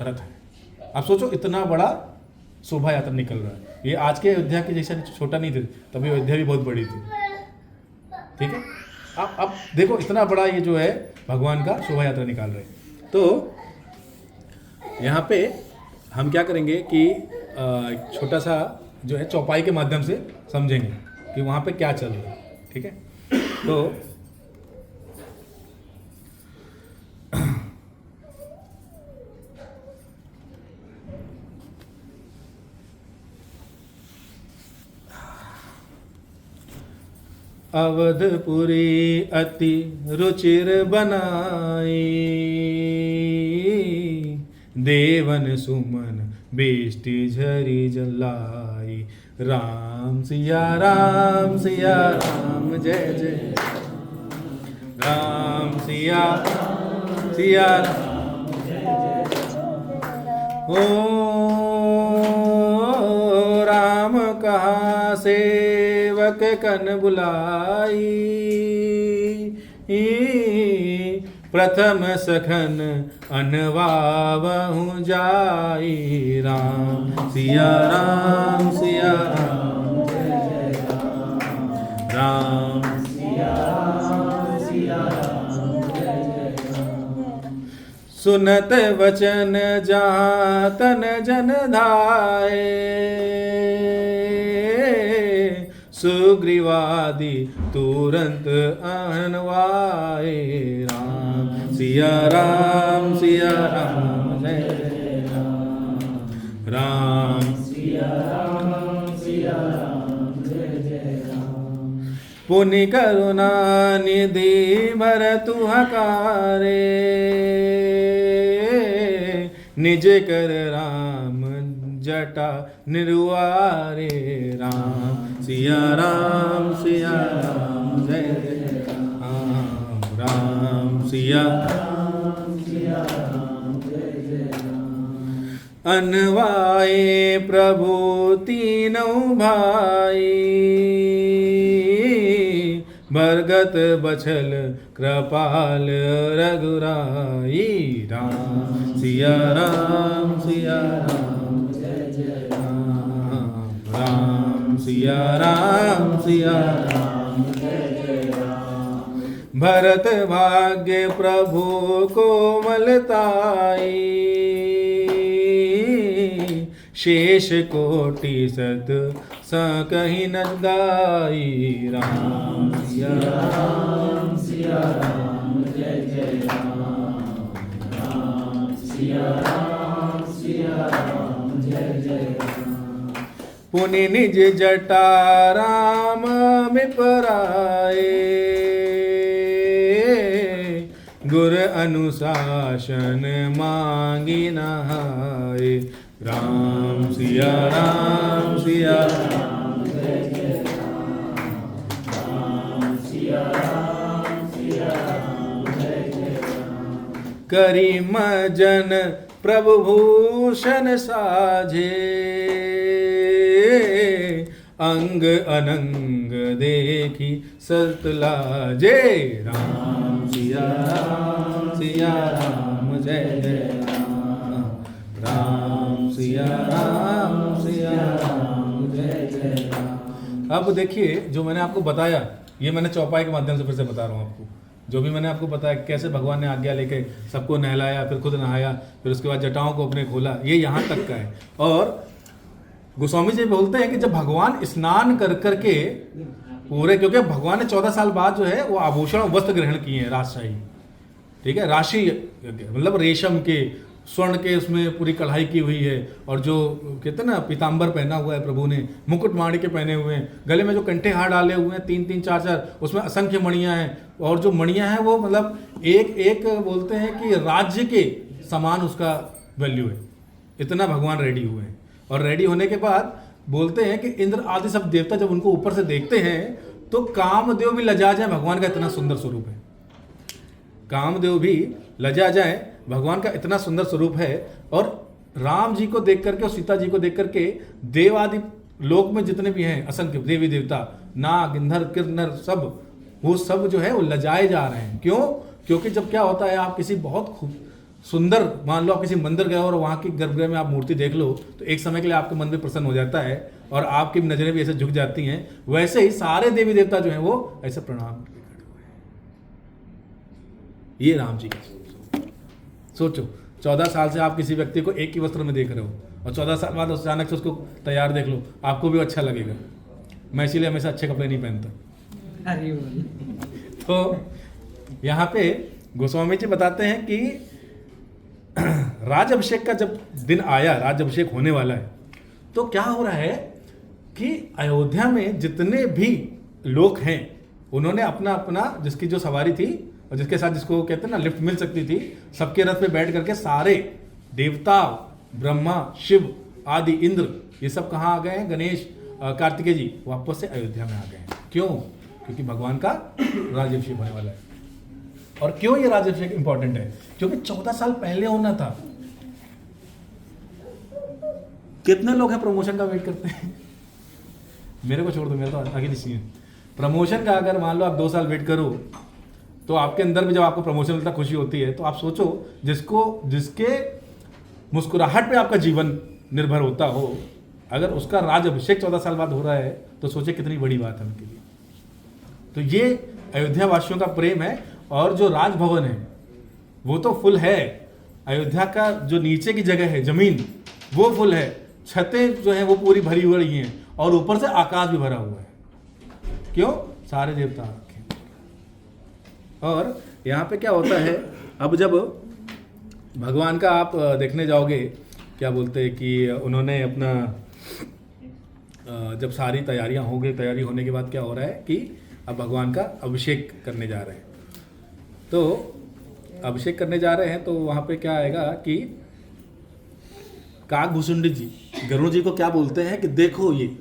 Speaker 2: रथ है। अब सोचो इतना बड़ा शोभा यात्रा निकल रहा है। ये आज के अयोध्या के जैसा छोटा नहीं थे, तभी अयोध्या भी बहुत बड़ी थी। ठीक है, अब देखो इतना बड़ा ये जो है भगवान का शोभा यात्रा निकाल रहे हैं। तो यहाँ पे हम क्या करेंगे कि छोटा सा जो है चौपाई के माध्यम से समझेंगे कि वहाँ पे क्या चल रहा है। ठीक है, तो अवधपुरी अति रुचिर बनाई, देवन सुमन बेष्टि झरी जलाई। राम सिया राम जय जय राम सिया सिया ओ राम कहा सेवक कन बुलाई। प्रथम सखन अनवावहु जाई। राम सिया राम जय जय राम सिया राम जय जय राम। सुनत वचन जहाँ तन जन धाये, सुग्रीवादि तुरंत अहनवाए। राम सिया राम जय जय राम। राम सिया राम जय जय राम। पुनि करुणा निधि भरतु हकारे, निज कर राम जटा निर्वारे। राम सिया राम जय जय राम। राम सिया जय जय राम। अनवाए प्रभु तीनों भाई, भर भगत बछल कृपाल रघुराई। राम सिया राम सिया राम जय जय राम। राम सिया राम जय जय राम। भरत भाग्य प्रभु कोमलताई। शेष कोटि सत स कहीं न गाई। राम सिया राम जय जय राम। राम सिया राम जय जय राम। पुनि निज जटा राम में पराए। गुर अनुशासन मांगी नहाए। राम सिया राम जय जय राम। राम सिया राम जय जय राम। करीम जन प्रभु भूषण साजे। अंग अनंग देखी सतलाजे। राम सिया राम जय जय राम। राम सिया राम जय जय राम। अब देखिए जो मैंने आपको बताया, ये मैंने चौपाई के माध्यम से फिर से बता रहा हूँ आपको। जो भी मैंने आपको बताया कैसे भगवान ने आज्ञा लेके सबको नहलाया, फिर खुद नहाया, फिर उसके बाद जटाओं को अपने खोला, ये यहाँ तक का है। और गोस्वामी जी बोलते हैं कि जब भगवान स्नान कर करके पूरे, क्योंकि भगवान ने 14 साल बाद जो है वो आभूषण वस्त्र ग्रहण किए हैं राजशाही, ठीक है, राशि मतलब रेशम के स्वर्ण के उसमें पूरी कढ़ाई की हुई है। और जो कहते हैं ना पीताम्बर पहना हुआ है प्रभु ने, मुकुट माणी के पहने हुए हैं, गले में जो कंठे हार डाले हुए हैं 3-3 4-4, उसमें असंख्य मणियाँ हैं। और जो मणियाँ हैं वो मतलब एक एक बोलते हैं कि राज्य के समान उसका वैल्यू है। इतना भगवान रेडी हुए हैं। और रेडी होने के बाद बोलते हैं कि इंद्र आदि सब देवता जब उनको ऊपर से देखते हैं तो कामदेव भी लजा जाए, भगवान का इतना सुंदर स्वरूप है। कामदेव भी लजा जाए, भगवान का इतना सुंदर स्वरूप है। और राम जी को देख करके और सीता जी को देख करके देव आदि लोक में जितने भी हैं असंख्य देवी देवता, नाग इंद्र किन्नर, सब वो सब जो है वो लजाए जा रहे हैं। क्यों? क्योंकि जब क्या होता है, आप किसी बहुत सुंदर, मान लो आप किसी मंदिर गए और वहाँ की गर्भगृह में आप मूर्ति देख लो तो एक समय के लिए आपका मन भी प्रसन्न हो जाता है और आपकी नजरें भी ऐसे झुक जाती हैं। वैसे ही सारे देवी देवता जो हैं वो ऐसे प्रणाम करके खड़े हुए हैं। ये राम जी का सोचो, 14 साल से आप किसी व्यक्ति को एक ही वस्त्र में देख रहे हो और 14 साल बाद अचानक से उसको तैयार देख लो, आपको भी अच्छा लगेगा। मैं इसीलिए हमेशा अच्छे कपड़े नहीं पहनता। तो यहाँ पे गोस्वामी जी बताते हैं कि राज अभिषेक का जब दिन आया, राज अभिषेक होने वाला है, तो क्या हो रहा है कि अयोध्या में जितने भी लोग हैं उन्होंने अपना अपना, जिसकी जो सवारी थी और जिसके साथ जिसको कहते हैं ना लिफ्ट मिल सकती थी, सबके रथ पे बैठ करके सारे देवता, ब्रह्मा, शिव आदि, इंद्र, ये सब कहाँ आ गए हैं? गणेश, कार्तिकेय जी वापस से अयोध्या में आ गए हैं। क्यों? क्योंकि भगवान का राज्याभिषेक होने वाला है। और क्यों ये राज्याभिषेक इंपॉर्टेंट है? क्योंकि 14 साल पहले होना था। कितने लोग हैं प्रमोशन का वेट करते हैं? मेरे को छोड़ दो, मेरा तो आगे नहीं है प्रमोशन का। अगर मान लो आप 2 साल वेट करो तो आपके अंदर भी जब आपको प्रमोशन मिलता खुशी होती है। तो आप सोचो, जिसके मुस्कुराहट पे आपका जीवन निर्भर होता हो, अगर उसका राज अभिषेक 14 साल बाद हो रहा है तो सोचे कितनी बड़ी बात है उनके लिए। तो ये अयोध्या वासियों का प्रेम है। और जो राजभवन है वो तो फुल है, अयोध्या का जो नीचे की जगह है जमीन वो फुल है, छतें जो हैं वो पूरी भरी हुई हैं और ऊपर से आकाश भी भरा हुआ है। क्यों? सारे देवता रखे। और यहाँ पे क्या होता है, अब जब भगवान का आप देखने जाओगे, क्या बोलते हैं कि उन्होंने अपना जब सारी तैयारियां हो गई, तैयारी होने के बाद क्या हो रहा है कि अब भगवान का अभिषेक करने जा रहे हैं। तो अभिषेक करने जा रहे हैं तो वहाँ पे क्या आएगा कि काकभूषुंडी जी गरुड़ जी को क्या बोलते हैं कि देखो, ये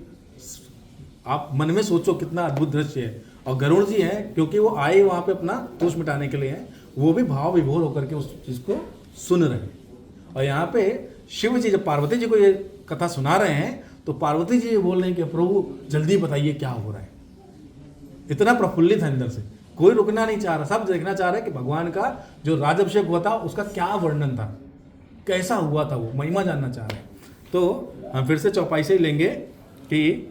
Speaker 2: आप मन में सोचो कितना अद्भुत दृश्य है। और गरुड़ जी हैं, क्योंकि वो आए वहाँ पे अपना दोष मिटाने के लिए हैं, वो भी भाव विभोर होकर के उस चीज़ को सुन रहे हैं। और यहाँ पे शिव जी जब पार्वती जी को ये कथा सुना रहे हैं तो पार्वती जी ये बोल रहे हैं कि प्रभु जल्दी बताइए क्या हो रहा है। इतना प्रफुल्लित है अंदर से, कोई रुकना नहीं चाह रहा, सब देखना चाह रहे कि भगवान का जो राज्यभिषेक हुआ था उसका क्या वर्णन था, कैसा हुआ था, वो महिमा जानना चाह रहे हैं। तो हम फिर से चौपाई से ही लेंगे कि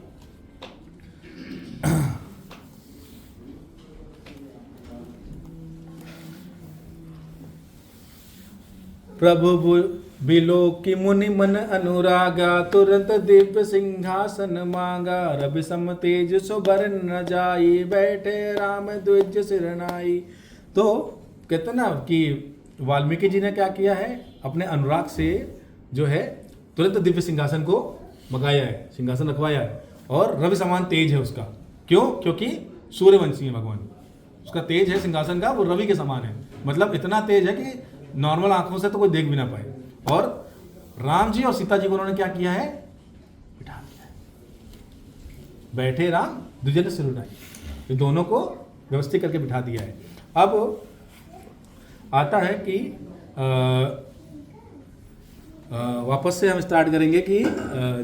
Speaker 2: प्रभु बिलो की मुनि मन अनुरागा, तुरंत दिव्य सिंहासन मांगा, रवि सम तेज सुबर न जाई, बैठे राम द्विज सिरनाई। तो कहते ना कि वाल्मीकि जी ने क्या किया है, अपने अनुराग से जो है तुरंत दिव्य सिंहासन को मंगाया है, सिंहासन रखवाया है, और रवि समान तेज है उसका। क्यों? क्योंकि सूर्यवंशी है भगवान, उसका तेज है सिंहासन का, वो रवि के समान है, मतलब इतना तेज है कि नॉर्मल आंखों से तो कोई देख भी ना पाए। और राम जी और सीता जी को उन्होंने क्या किया है, बिठा दिया है, बैठे राम द्विज सिरनाई, ये दोनों को व्यवस्थित करके बिठा दिया है। अब आता है कि वापस से हम स्टार्ट करेंगे कि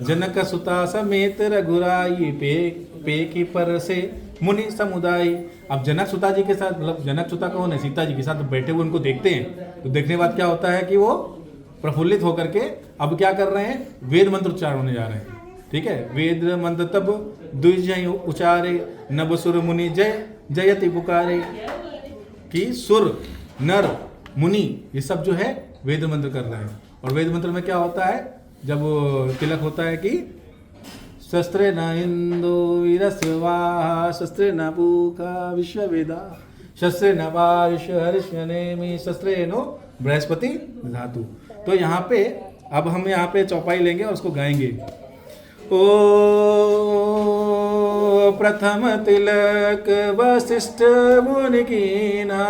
Speaker 2: जनक सुता समेत रघुराई, पे की पर से मुनि समुदाय। अब जनक सुता जी के साथ, मतलब जनक सुता कौन है, सीता जी के साथ बैठे हुए उनको देखते हैं, तो देखने के बाद क्या होता है कि वो प्रफुल्लित होकर के अब क्या कर रहे हैं, वेद मंत्र उच्चारण होने जा रहे हैं। ठीक है, वेद मंत्र तब द्विज उचारे, नभ सुर मुनि जय जयति पुकारे, कि सुर नर मुनि ये सब जो है वेद मंत्र कर रहे हैं। और वेद मंत्र में क्या होता है, जब तिलक होता है कि शस्त्रे न इंदो वीरस्वाहा, शस्त्रे न पूका विश्ववेदा, शस्त्रे न वायुष हर्षनेमि, शस्त्रे नो बृहस्पति धातु। तो यहाँ पे अब हम यहाँ पे चौपाई लेंगे और उसको गाएंगे। ओ प्रथम तिलक वशिष्ठ मुनि कीना,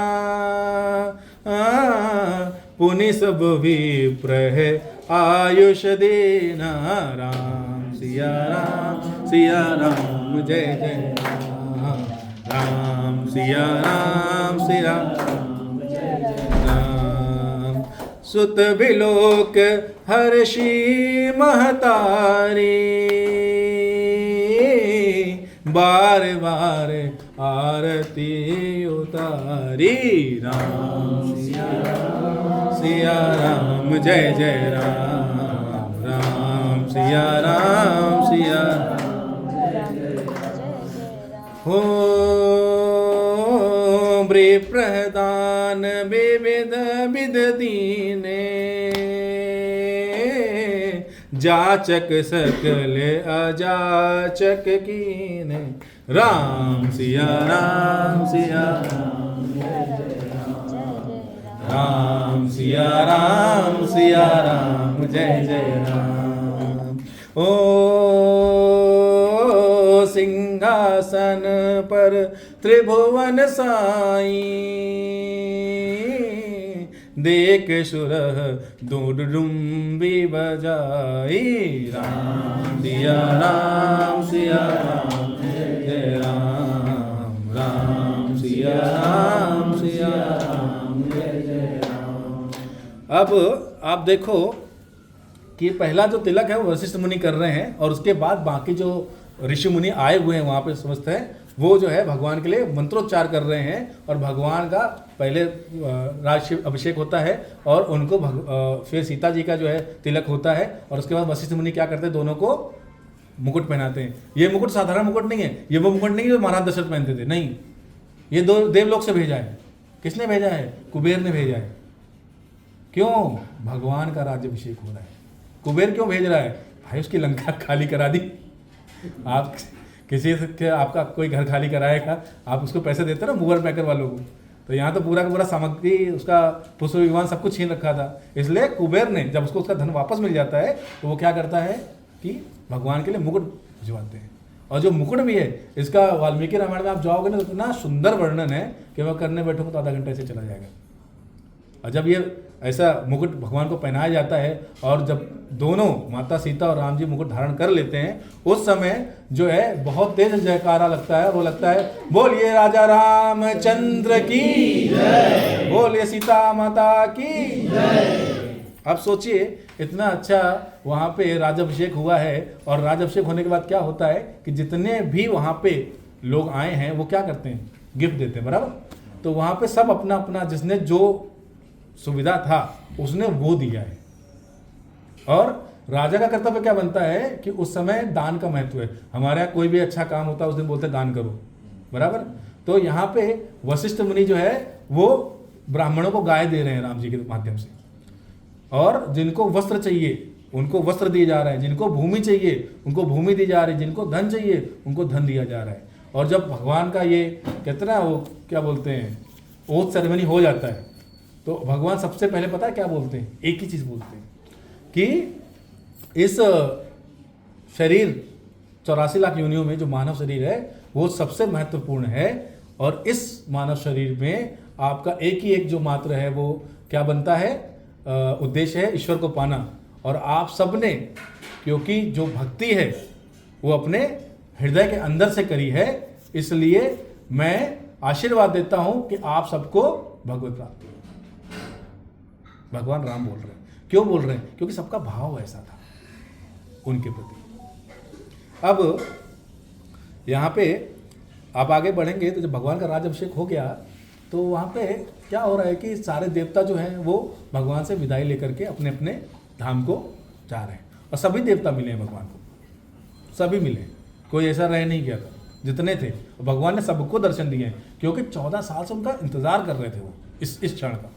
Speaker 2: पुनि सब विप्र है आयुष देना, राम सिया राम जय जय राम, राम सिया राम राम। सुत बिलोक हर्षी महतारी, बार बार आरती उतारी, राम सिया राम जय जय राम, राम सिया राम हो। प्रहदान विविध विध दीने, जाचक सकल अजाचक कीने, राम सिया राम राम सिया राम जय जय राम। ओ सिंहासन पर त्रिभुवन साई, देख सुरह दुडुम्बी बजाई, राम सिया राम जय राम, राम सिया राम जय जय राम। अब आप देखो कि पहला जो तिलक है वो वशिष्ठ मुनि कर रहे हैं, और उसके बाद बाकी जो ऋषि मुनि आए हुए हैं वहाँ पे समस्त है, वो जो है भगवान के लिए मंत्रोच्चार कर रहे हैं। और भगवान का पहले राज अभिषेक होता है, और उनको फिर सीता जी का जो है तिलक होता है, और उसके बाद वशिष्ठ मुनि क्या करते हैं, दोनों को मुकुट पहनाते हैं। ये मुकुट साधारण मुकुट नहीं है, ये वो मुकुट नहीं है जो महाराज दशरथ पहनते थे, नहीं, ये दो देवलोक से भेजा है। किसने भेजा है? कुबेर ने भेजा है। क्यों? भगवान का राज्यभिषेक हो रहा है। कुबेर क्यों भेज रहा है? भाई उसकी लंका खाली करा दी। आप किसी से आपका कोई घर खाली कराएगा, आप उसको पैसे देते ना मूवर पैकर वालों को, तो यहाँ तो पूरा का पूरा सामग्री, उसका पुष्प विमान सब कुछ छीन रखा था। इसलिए कुबेर ने जब उसको उसका धन वापस मिल जाता है तो वो क्या करता है कि भगवान के लिए मुकुट भिजवाते हैं। और जो मुकुट भी है इसका वाल्मीकि रामायण में आप जाओगे ना तो इतना सुंदर वर्णन है कि वह करने बैठोगे तो आधा घंटे से चला जाएगा। और जब ये ऐसा मुकुट भगवान को पहनाया जाता है, और जब दोनों माता सीता और राम जी मुकुट धारण कर लेते हैं, उस समय जो है बहुत तेज जयकारा लगता है। वो लगता है बोलिए राजा रामचंद्र की जय, बोलिए सीता माता की जय। अब सोचिए इतना अच्छा वहाँ पे राज्याभिषेक हुआ है, और राज्याभिषेक होने के बाद क्या होता है कि जितने भी वहाँ पे लोग आए हैं वो क्या करते हैं, गिफ्ट देते हैं, बराबर। तो वहाँ पे सब अपना अपना जिसने जो सुविधा था उसने वो दिया है। और राजा का कर्तव्य क्या बनता है कि उस समय दान का महत्व है। हमारे यहाँ कोई भी अच्छा काम होता है उस दिन बोलते हैं दान करो, बराबर। तो यहाँ पे वशिष्ठ मुनि जो है वो ब्राह्मणों को गाय दे रहे हैं राम जी के माध्यम से, और जिनको वस्त्र चाहिए उनको वस्त्र दिए जा रहे हैं, जिनको भूमि चाहिए उनको भूमि दी जा रही है, जिनको धन चाहिए उनको धन दिया जा रहा है। और जब भगवान का ये कितना वो क्या बोलते हैं ओथ सेरेमनी हो जाता है तो भगवान सबसे पहले पता है क्या बोलते हैं, एक ही चीज़ बोलते हैं कि इस शरीर 84 लाख योनियों में जो मानव शरीर है वो सबसे महत्वपूर्ण है, और इस मानव शरीर में आपका एक ही एक जो मात्र है वो क्या बनता है, उद्देश्य है ईश्वर को पाना। और आप सब ने क्योंकि जो भक्ति है वो अपने हृदय के अंदर से करी है, इसलिए मैं आशीर्वाद देता हूं कि आप सबको भगवत प्राप्ति। भगवान राम बोल रहे हैं, क्यों बोल रहे हैं, क्योंकि सबका भाव ऐसा था उनके प्रति। अब यहाँ पे आप आगे बढ़ेंगे तो जब भगवान का राज्याभिषेक हो गया तो वहाँ पे क्या हो रहा है कि सारे देवता जो हैं वो भगवान से विदाई लेकर के अपने अपने धाम को जा रहे हैं, और सभी देवता मिले हैं भगवान को, सभी मिले, कोई ऐसा रह नहीं गया था, जितने थे भगवान ने सबको दर्शन दिए हैं, क्योंकि 14 साल से उनका इंतजार कर रहे थे वो इस क्षण का।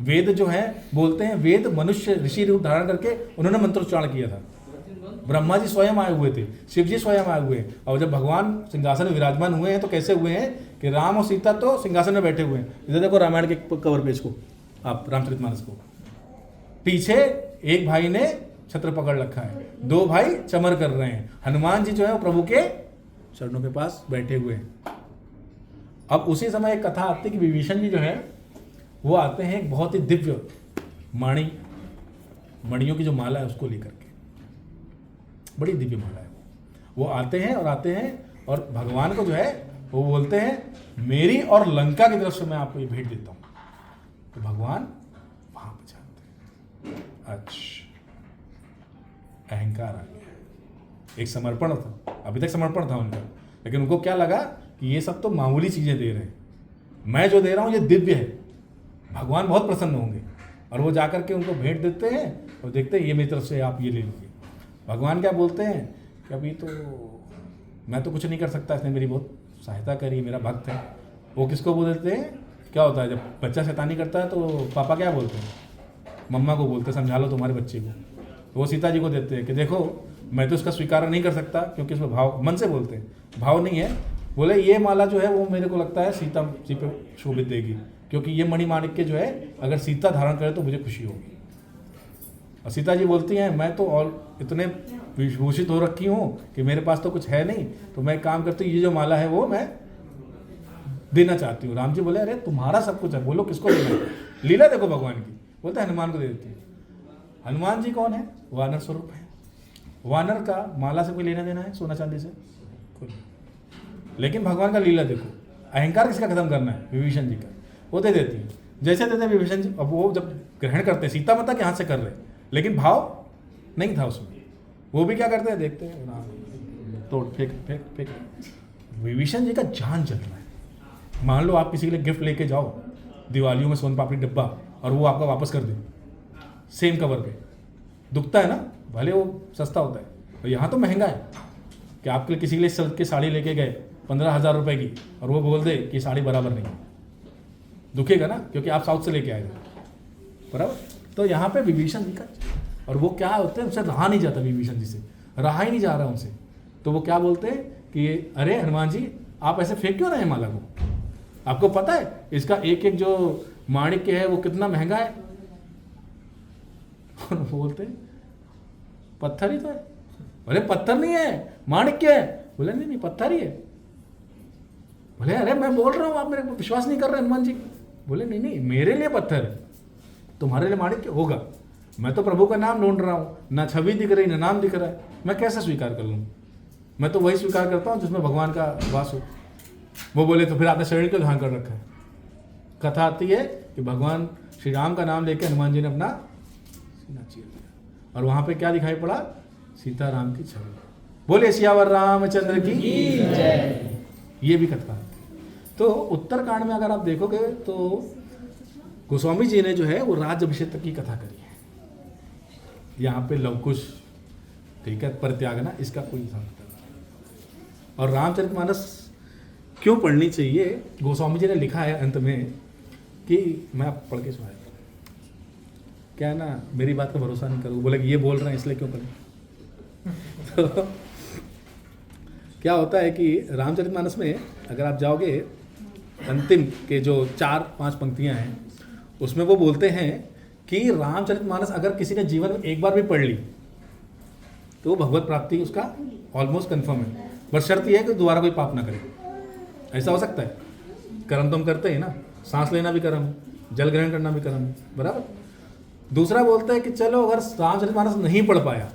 Speaker 2: वेद जो है बोलते हैं, वेद मनुष्य ऋषि रूप धारण करके उन्होंने मंत्रोच्चारण किया था। ब्रह्मा जी स्वयं आए हुए थे, शिव जी स्वयं आए हुए हैं, और जब भगवान सिंहासन में विराजमान हुए हैं तो कैसे हुए हैं कि राम और सीता तो सिंहासन में बैठे हुए हैं। इधर देखो रामायण के कवर पेज को, आप रामचरितमानस को, पीछे एक भाई ने छत्र पकड़ रखा है, दो भाई चमर कर रहे हैं, हनुमान जी जो है वो प्रभु के चरणों के पास बैठे हुए हैं। अब उसी समय एक कथा आती है कि विभीषण जी जो है वो आते हैं एक बहुत ही दिव्य मणियों की जो माला है उसको लेकर के, बड़ी दिव्य माला है वो आते हैं और भगवान को जो है वो बोलते हैं मेरी और लंका की तरफ से मैं आपको ये भेंट देता हूँ। तो भगवान वहां पर जाते हैं, अच्छा अहंकार आ गया, एक समर्पण था, अभी तक समर्पण था उनका, लेकिन उनको क्या लगा कि ये सब तो मामूली चीजें दे रहे हैं, मैं जो दे रहा हूँ ये दिव्य है, भगवान बहुत प्रसन्न होंगे। और वो जाकर के उनको भेंट देते हैं और देखते हैं ये मेरी तरफ से आप ये ले लीजिए। भगवान क्या बोलते हैं कि अभी तो मैं तो कुछ नहीं कर सकता, इसने मेरी बहुत सहायता करी, मेरा भक्त है। वो किसको बोल देते हैं, क्या होता है जब बच्चा शैतानी करता है तो पापा क्या बोलते हैं, मम्मा को बोलते हैं समझा लो तुम्हारे बच्चे को। तो वो सीता जी को देते हैं कि देखो मैं तो इसका स्वीकार नहीं कर सकता क्योंकि इसमें भाव, मन से बोलते हैं, भाव नहीं है। बोले ये माला जो है वो मेरे को लगता है सीता जी पे शोभित देगी, क्योंकि ये मणिमाणिक्य जो है अगर सीता धारण करे तो मुझे खुशी होगी। और सीता जी बोलती हैं मैं तो और इतने विभूषित हो रखी हूँ कि मेरे पास तो कुछ है नहीं, तो मैं काम करती हूँ ये जो माला है वो मैं देना चाहती हूँ। राम जी बोले अरे तुम्हारा सब कुछ है, बोलो किसको देना है। लीला देखो भगवान की, बोलते हैं हनुमान को दे देती है। हनुमान जी कौन है, वानर स्वरूप है। वानर का माला से कोई लेना देना है सोना चांदी से, लेकिन भगवान का लीला देखो, अहंकार किसका खत्म करना है, विभीषण जी का, वो दे देती है। जैसे देते हैं विभीषण जी, अब वो जब ग्रहण करते हैं सीता माता के हाथ से कर रहे, लेकिन भाव नहीं था उसमें, वो भी क्या करते हैं देखते हैं तोड़ फेंक फेंक फेंक। विभीषण जी का जान चल रहा है। मान लो आप किसी के लिए गिफ्ट लेके जाओ दिवालियों में सोन पापड़ी डब्बा और वो आपका वापस कर दे सेम कवर पे, दुखता है ना, भले वो सस्ता होता है, और यहाँ तो महंगा है कि आपके लिए किसी के लिए सिल्क की साड़ी लेके गए 15,000 रुपए की और वो बोल दे कि साड़ी बराबर नहीं, दुखेगा ना, क्योंकि आप साउथ से लेके आए थे, बराबर। तो यहाँ पे विभीषण जी का, और वो क्या होते हैं उनसे रहा नहीं जाता, विभीषण जी से रहा ही नहीं जा रहा उनसे। तो वो क्या बोलते हैं कि अरे हनुमान जी आप ऐसे फेंक क्यों रहे हैं माला को, आपको पता है इसका एक एक जो माणिक्य है वो कितना महंगा है। और वो बोलते हैं पत्थर ही तो है। बोले पत्थर नहीं है माणिक्य है। बोले नहीं नहीं पत्थर ही है। बोले अरे मैं बोल रहा हूँ आप मेरे को विश्वास नहीं कर रहे हनुमान जी। बोले नहीं नहीं मेरे लिए पत्थर है, तुम्हारे लिए माणिक्य होगा। मैं तो प्रभु का नाम ढूंढ रहा हूँ, ना छवि दिख रही ना नाम दिख रहा है, मैं कैसे स्वीकार कर लूँ। मैं तो वही स्वीकार करता हूँ जिसमें भगवान का वास हो। वो बोले तो फिर आपने शरीर क्यों धारण कर रखा है। कथा आती है कि भगवान श्री राम का नाम लेकर हनुमान जी ने अपना सीना चीर दिया, और वहाँ पे क्या दिखाई पड़ा, सीताराम की छवि। बोले सियावर रामचंद्र की जय। ये भी कथा है। तो उत्तरकांड में अगर आप देखोगे तो गोस्वामी जी ने जो है वो राज्याभिषेक तक की कथा करी है। यहाँ पे लवकुश, ठीक है, परित्यागना, इसका कोई संबंध नहीं। और रामचरितमानस क्यों पढ़नी चाहिए, गोस्वामी जी ने लिखा है अंत में कि मैं आप पढ़ के सुनाया, क्या है ना, मेरी बात का भरोसा नहीं करो, बोले कि ये बोल रहे हैं इसलिए क्यों करें। तो क्या होता है कि रामचरितमानस में अगर आप जाओगे अंतिम के जो 4-5 पंक्तियां हैं उसमें वो बोलते हैं कि रामचरितमानस अगर किसी ने जीवन में एक बार भी पढ़ ली तो वो भगवत प्राप्ति उसका ऑलमोस्ट कंफर्म है। बस शर्त यह है कि दोबारा कोई पाप ना करे। ऐसा हो सकता है? कर्म तो हम करते हैं ना, सांस लेना भी कर्म है, जल ग्रहण करना भी कर्म है, बराबर। दूसरा बोलता है कि चलो अगर रामचरितमानस नहीं पढ़ पाया,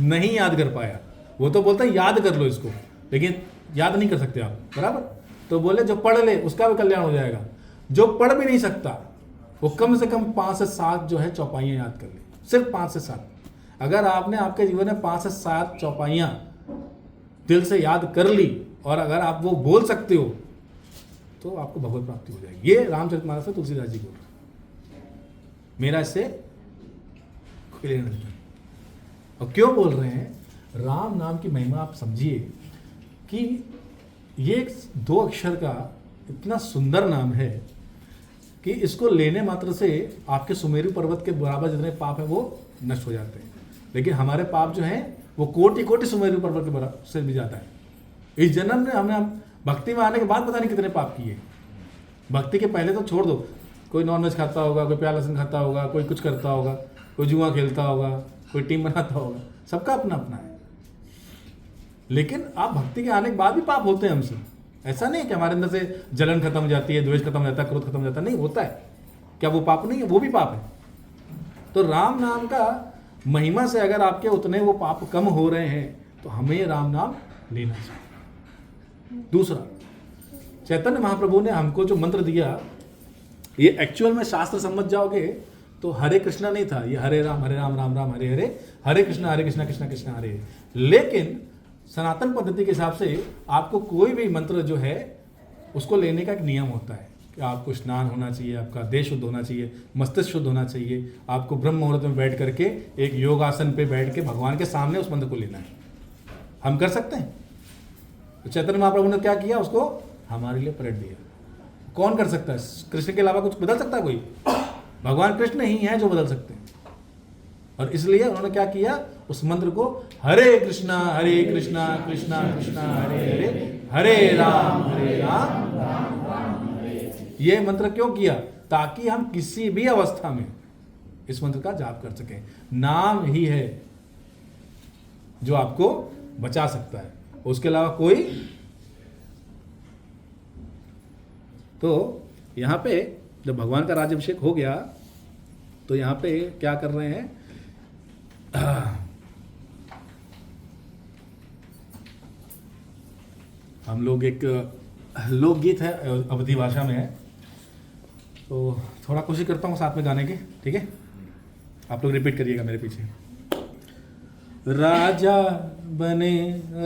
Speaker 2: नहीं याद कर पाया, वो तो बोलता है याद कर लो इसको, लेकिन याद नहीं कर सकते आप, बराबर। तो बोले जो पढ़ ले उसका भी कल्याण हो जाएगा। जो पढ़ भी नहीं सकता वो कम से कम 5 से 7 जो है चौपाइयाँ याद कर ले, सिर्फ 5 से 7। अगर आपने आपके जीवन में 5 से 7 चौपाइयाँ दिल से याद कर ली और अगर आप वो बोल सकते हो तो आपको भगवत प्राप्ति हो जाएगी। ये रामचरितमानस से तुलसीदास जी बोल रहे हैं, मेरा इससे कोई लेना देना नहीं। और क्यों बोल रहे हैं? राम नाम की महिमा आप समझिए कि ये 2 अक्षर का इतना सुंदर नाम है कि इसको लेने मात्र से आपके सुमेरु पर्वत के बराबर जितने पाप हैं वो नष्ट हो जाते हैं। लेकिन हमारे पाप जो हैं वो कोटि सुमेरु पर्वत के बराबर से भी ज़्यादा है। इस जन्म में हमने भक्ति में आने के बाद पता नहीं कितने पाप किए। भक्ति के पहले तो छोड़ दो, कोई नॉनवेज खाता होगा, कोई प्याज लहसुन खाता होगा, कोई कुछ करता होगा, कोई जुआ खेलता होगा, कोई टीम बनाता होगा, सबका अपना अपना है। लेकिन आप भक्ति के आने के बाद भी पाप होते हैं हमसे। ऐसा नहीं है कि हमारे अंदर से जलन खत्म हो जाती है, द्वेष खत्म हो जाता है, क्रोध खत्म हो जाता है, नहीं होता है। क्या वो पाप नहीं है? वो भी पाप है। तो राम नाम का महिमा से अगर आपके उतने वो पाप कम हो रहे हैं तो हमें राम नाम लेना चाहिए। दूसरा, चैतन्य महाप्रभु ने हमको जो मंत्र दिया, ये एक्चुअल में शास्त्र समझ जाओगे तो हरे कृष्णा नहीं था, ये हरे राम राम राम हरे हरे, हरे कृष्णा कृष्णा कृष्णा हरे। लेकिन सनातन पद्धति के हिसाब से आपको कोई भी मंत्र जो है उसको लेने का एक नियम होता है कि आपको स्नान होना चाहिए, आपका देह शुद्ध होना चाहिए, मस्तिष्क शुद्ध होना चाहिए, आपको ब्रह्म मुहूर्त में बैठ करके एक योगासन पे बैठ के भगवान के सामने उस मंत्र को लेना है। हम कर सकते हैं? तो चैतन्य महाप्रभु ने क्या किया, उसको हमारे लिए पलट दिया। कौन कर सकता है? कृष्ण के अलावा कुछ बदल सकता है कोई? भगवान कृष्ण ही है जो बदल सकते हैं। और इसलिए उन्होंने क्या किया, उस मंत्र को हरे कृष्णा कृष्णा कृष्णा हरे हरे, हरे राम राम हरे। ये मंत्र क्यों किया? ताकि हम किसी भी अवस्था में इस मंत्र का जाप कर सकें। नाम ही है जो आपको बचा सकता है, उसके अलावा कोई। तो यहाँ पे जब भगवान का राज्याभिषेक हो गया तो यहाँ पे क्या कर रहे हैं, हम लोग एक लोकगीत है, अवधी भाषा में है, तो थोड़ा कोशिश करता हूँ साथ में गाने की, ठीक है? आप लोग रिपीट करिएगा मेरे पीछे। राजा बने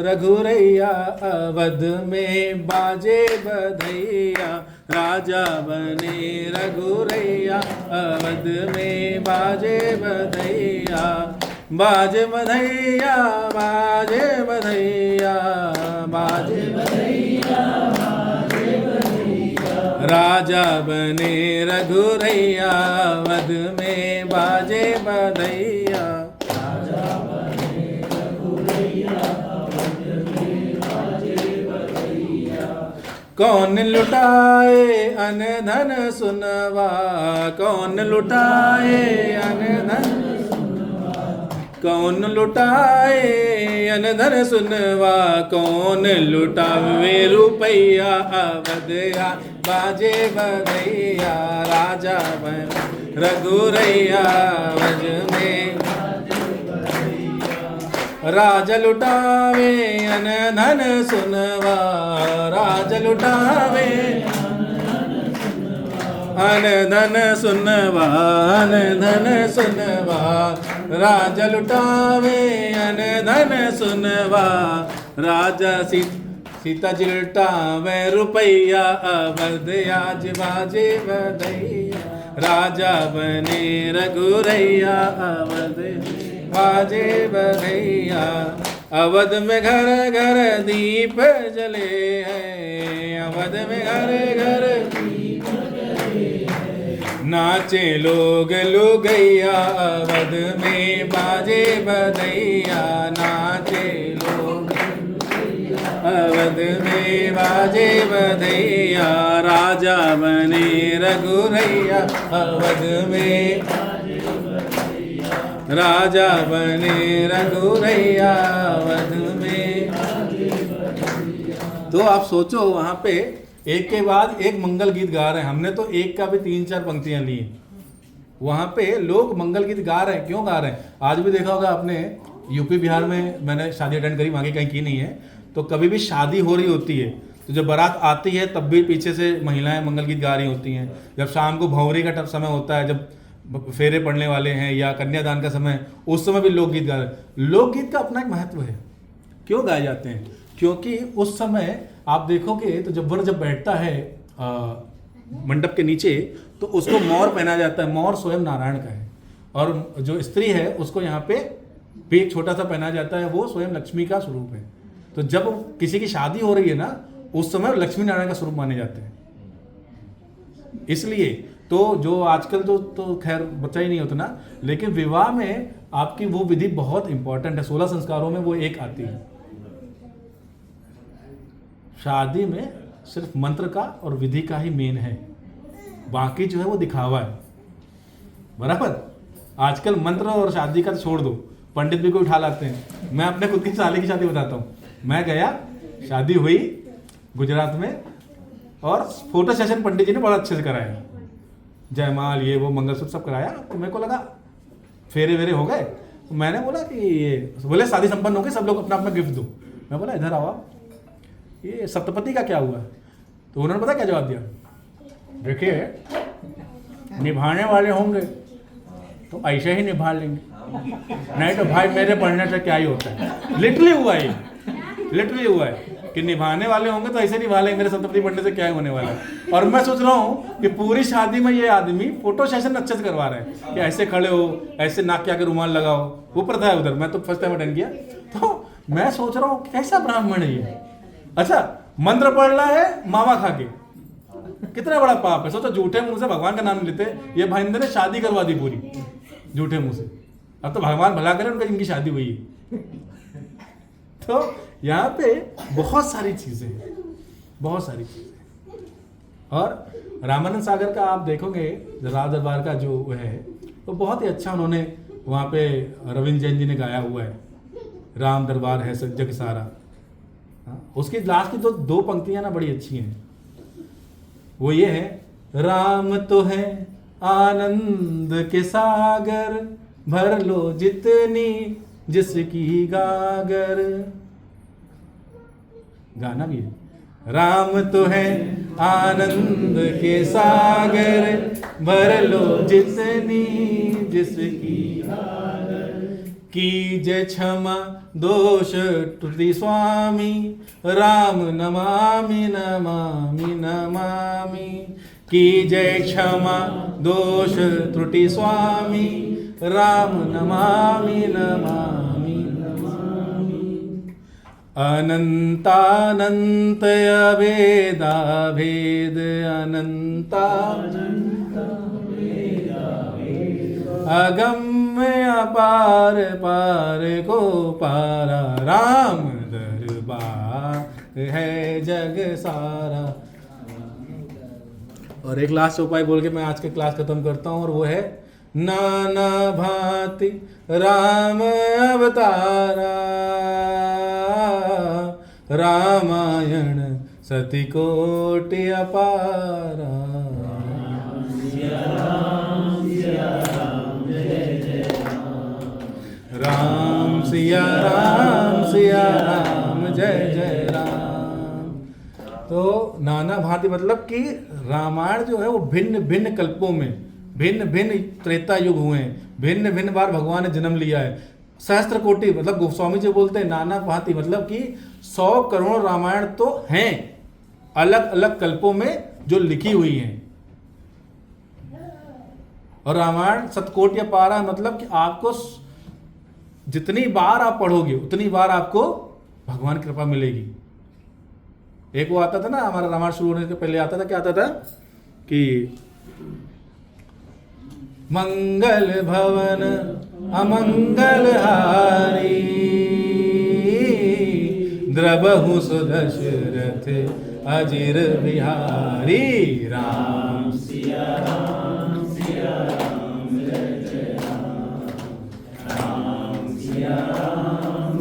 Speaker 2: रघुरैया, अवध में बाजे बधैया। राजा बने रघुरैया, अवध में बाजे बधैया। बाजे बधैया, बाजे बधैया, बाजे बधैया, बाजे बधैया। राजा बने रघुरैया, अवध में बाजे बधैया। कौन लुटाए अन धन सुनवा, कौन लुटाए अन धन, कौन लुटाए अन धन सुनवा। कौन लुटावे रुपैया, अवधया बाजे बधैया। राजा बन रघुरैया, अवध में राज लुटावे अन धन सुनवा। राज लुटावे अन धन सुनवा, अन धन सुनवा। राज लुटावे अन धन सुनवा। राजा सीता चिलटा वे रुपैया अवध आज बाजे बधैया राजा बने रघुरैया अवध बाजे बधैया अवध में घर घर दीप जले हैं अवध में घर घर नाचे लोग लुगैया अवध में बाजे बधैया नाचे लोग अवध में बाजे बधैया राजा बने रघुरैया अवध में राजा बने रघुरैया अवध में। तो आप सोचो वहां पे एक के बाद एक मंगल गीत गा रहे हैं। हमने तो एक का भी 3-4 पंक्तियां ली। वहां पे लोग मंगल गीत गा रहे हैं। क्यों गा रहे हैं? आज भी देखा होगा आपने, यूपी बिहार में मैंने शादी अटेंड करी, वहाँ की कहीं की नहीं है, तो कभी भी शादी हो रही होती है तो जब बारात आती है तब भी पीछे से महिलाएं मंगल गीत गा रही होती हैं। जब शाम को भंवरी का समय होता है, जब फेरे पड़ने वाले हैं या कन्यादान का समय, उस समय भी लोकगीत गा रहे हैं। लोकगीत का अपना एक महत्व है। क्यों गाए जाते हैं? क्योंकि उस समय आप देखोगे तो जब वर जब बैठता है मंडप के नीचे तो उसको मोर पहना जाता है। मोर स्वयं नारायण का है और जो स्त्री है उसको यहाँ पे भी एक छोटा सा पहना जाता है, वो स्वयं लक्ष्मी का स्वरूप है। तो जब किसी की शादी हो रही है ना, उस समय लक्ष्मी नारायण का स्वरूप माने जाते हैं। इसलिए तो जो आजकल तो खैर बच्चा ही नहीं होता ना, लेकिन विवाह में आपकी वो विधि बहुत इंपॉर्टेंट है। 16 संस्कारों में वो एक आती है। शादी में सिर्फ मंत्र का और विधि का ही मेन है, बाकी जो है वो दिखावा है। बराबर? आजकल मंत्र और शादी का तो छोड़ दो, पंडित भी को उठा लाते हैं। मैं अपने खुद की साले की शादी बताता हूँ। मैं गया, शादी हुई गुजरात में, और फोटो सेशन पंडित जी ने बड़ा अच्छे से कराया, जयमाल ये वो मंगलसूत्र सब कराया। तो मेरे को लगा फेरे वेरे हो गए, तो मैंने बोला कि ये, बोले शादी संपन्न हो गई, सब लोग अपना अपना गिफ्ट दो। मैं बोला इधर आओ, ये सप्तपति का क्या हुआ? तो उन्होंने पता क्या जवाब दिया? देखिए, निभाने वाले होंगे तो ऐसे ही निभा लेंगे, नहीं तो भाई मेरे पढ़ने से क्या ही होता है। लिटरली हुआ है, लिटरली हुआ है कि निभाने वाले होंगे तो ऐसे निभा लेंगे, मेरे सप्तपति पढ़ने से क्या ही होने वाला है। और मैं सोच रहा हूँ कि पूरी शादी में ये आदमी फोटो सेशन अच्छे से करवा रहे हैं कि ऐसे खड़े हो, ऐसे नाक के आगे रुमाल लगाओ, वो प्रथा है उधर। मैं तो फर्स्ट टाइम अटेंड किया, तो मैं सोच रहा हूँ कैसा ब्राह्मण है ये। अच्छा, मंत्र पढ़ रहा है मावा खा के, कितना बड़ा पाप है। सोचो, झूठे मुंह से भगवान का नाम लेते, ये भाईंदर ने शादी करवा दी पूरी झूठे मुंह से। अब तो भगवान भला करे उनका, जिनकी शादी हुई है। तो यहाँ पे बहुत सारी चीजें हैं, बहुत सारी चीजें। और रामानंद सागर का आप देखोगे, राज दरबार का जो है वो बहुत ही अच्छा उन्होंने वहाँ पे रविंद्र जैन जी ने गाया हुआ है, राम दरबार है जग सारा। उसकी लास्ट की तो 2 पंक्तियां ना बड़ी अच्छी हैं। वो ये है, राम तो है आनंद के सागर, भर लो जितनी जिसकी गागर। गाना भी है, राम तो है आनंद के सागर, भर लो जितनी जिसकी कीजे क्षमा दोष त्रुटि स्वामी, राम नमामि नमामि नमामि। कीजे क्षमा दोष त्रुटि स्वामी, राम नमामि नमामि नमामि। अनंतानंत अभेदा भेद, अनंता अगम्य अपार पार को पारा, राम दरबार है जग सारा। और एक लास्ट उपाय बोल के मैं आज के क्लास खत्म करता हूँ, और वो है, नाना भांति राम अवतारा, रामायण सती कोटि अपारा। राम सिया राम सिया राम जय जय राम। तो नाना भांति मतलब कि रामायण जो है वो भिन्न भिन्न कल्पों में, भिन्न भिन्न त्रेता युग हुए हैं, भिन्न भिन्न बार भगवान ने जन्म लिया है। सहस्त्र कोटि, मतलब गोस्वामी जी बोलते हैं नाना भांति, मतलब कि 100 करोड़ रामायण तो हैं अलग अलग कल्पों में जो लिखी हुई हैं। और रामायण सतकोटि पारा, मतलब कि आपको जितनी बार आप पढ़ोगे उतनी बार आपको भगवान की कृपा मिलेगी। एक वो आता था ना, हमारा रामायण शुरू होने से पहले आता था, क्या आता था कि मंगल भवन अमंगल हारी द्रबहु सुदशरथ अजिर बिहारी। राम सिया राम सिया राम जय जय राम सिया राम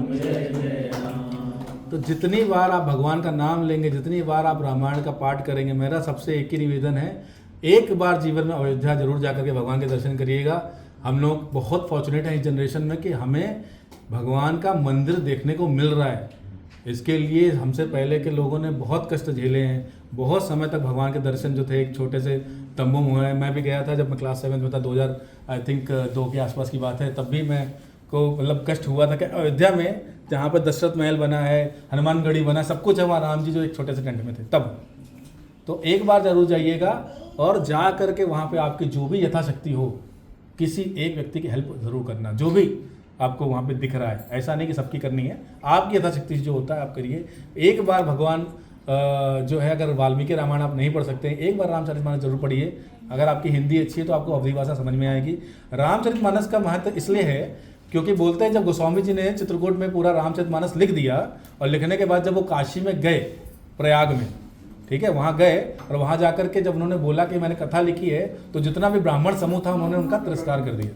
Speaker 2: जय जय राम। तो जितनी बार आप भगवान का नाम लेंगे, जितनी बार आप रामायण का पाठ करेंगे, मेरा सबसे एक ही निवेदन है, एक बार जीवन में अयोध्या जरूर जाकर के भगवान के दर्शन करिएगा। हम लोग बहुत फॉर्चुनेट हैं इस जनरेशन में कि हमें भगवान का मंदिर देखने को मिल रहा है। इसके लिए हमसे पहले के लोगों ने बहुत कष्ट झेले हैं, बहुत समय तक भगवान के दर्शन जो थे एक छोटे से तंबू में हुए हैं। मैं भी गया था जब मैं क्लास 7 में था, 2002 के आसपास की बात है, तब भी मैं को मतलब कष्ट हुआ था कि अयोध्या में जहाँ पर दशरथ महल बना है, हनुमानगढ़ी बना, सब कुछ है, वहाँ राम जी जो एक छोटे से टेंट में थे तब। तो एक बार जरूर जाइएगा और जा करके वहाँ पे आपकी जो भी यथाशक्ति हो किसी एक व्यक्ति की हेल्प जरूर करना, जो भी आपको वहाँ पे दिख रहा है। ऐसा नहीं कि सबकी करनी है, आपकी यथाशक्ति जो होता है आप करिए। एक बार भगवान जो है, अगर वाल्मीकि रामायण आप नहीं पढ़ सकते हैं, एक बार रामचरितमानस जरूर पढ़िए। अगर आपकी हिंदी अच्छी है तो आपको अवधी भाषा समझ में आएगी। रामचरितमानस का महत्व इसलिए है क्योंकि बोलते हैं जब गोस्वामी जी ने चित्रकूट में पूरा रामचरितमानस लिख दिया और लिखने के बाद जब वो काशी में गए, प्रयाग में, ठीक है, वहाँ गए और वहाँ जाकर के जब उन्होंने बोला कि मैंने कथा लिखी है, तो जितना भी ब्राह्मण समूह था उन्होंने उनका तिरस्कार कर दिया।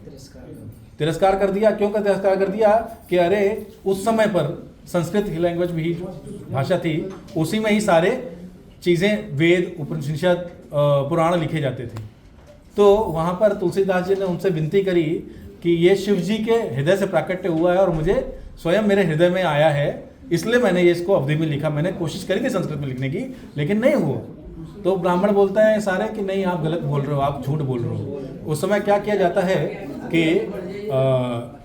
Speaker 2: क्यों का तिरस्कार कर दिया कि अरे उस समय पर संस्कृत की लैंग्वेज भी भाषा थी, उसी में ही सारे चीज़ें वेद उपनिषद पुराण लिखे जाते थे। तो वहाँ पर तुलसीदास जी ने उनसे विनती करी कि ये शिव जी के हृदय से प्राकट्य हुआ है और मुझे स्वयं मेरे हृदय में आया है, इसलिए मैंने ये इसको अवधि में लिखा। मैंने कोशिश करी थी संस्कृत में लिखने की, लेकिन नहीं हुआ। तो ब्राह्मण बोलते हैं सारे कि नहीं, आप गलत बोल रहे हो, आप झूठ बोल रहे हो। उस समय क्या किया जाता है कि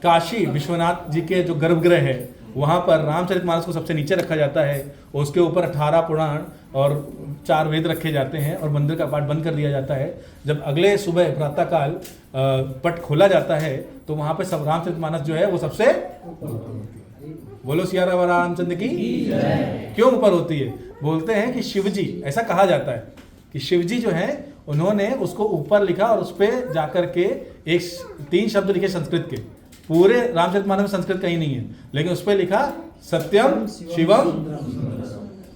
Speaker 2: काशी विश्वनाथ जी के जो गर्भगृह है वहाँ पर रामचरितमानस को सबसे नीचे रखा जाता है, उसके ऊपर 18 पुराण और 4 वेद रखे जाते हैं और मंदिर का पाठ बंद कर दिया जाता है। जब अगले सुबह प्रातःकाल पट खोला जाता है तो वहाँ पे सब रामचरितमानस जो है वो सबसे, बोलो सिया रामचंद्र की क्यों ऊपर होती है? बोलते हैं कि शिवजी, ऐसा कहा जाता है कि शिवजी जो है उन्होंने उसको ऊपर लिखा और उस पर जाकर के 3 शब्द लिखे संस्कृत के। पूरे रामचरितमानस में संस्कृत कहीं नहीं है, लेकिन उस पर लिखा सत्यम शिवम।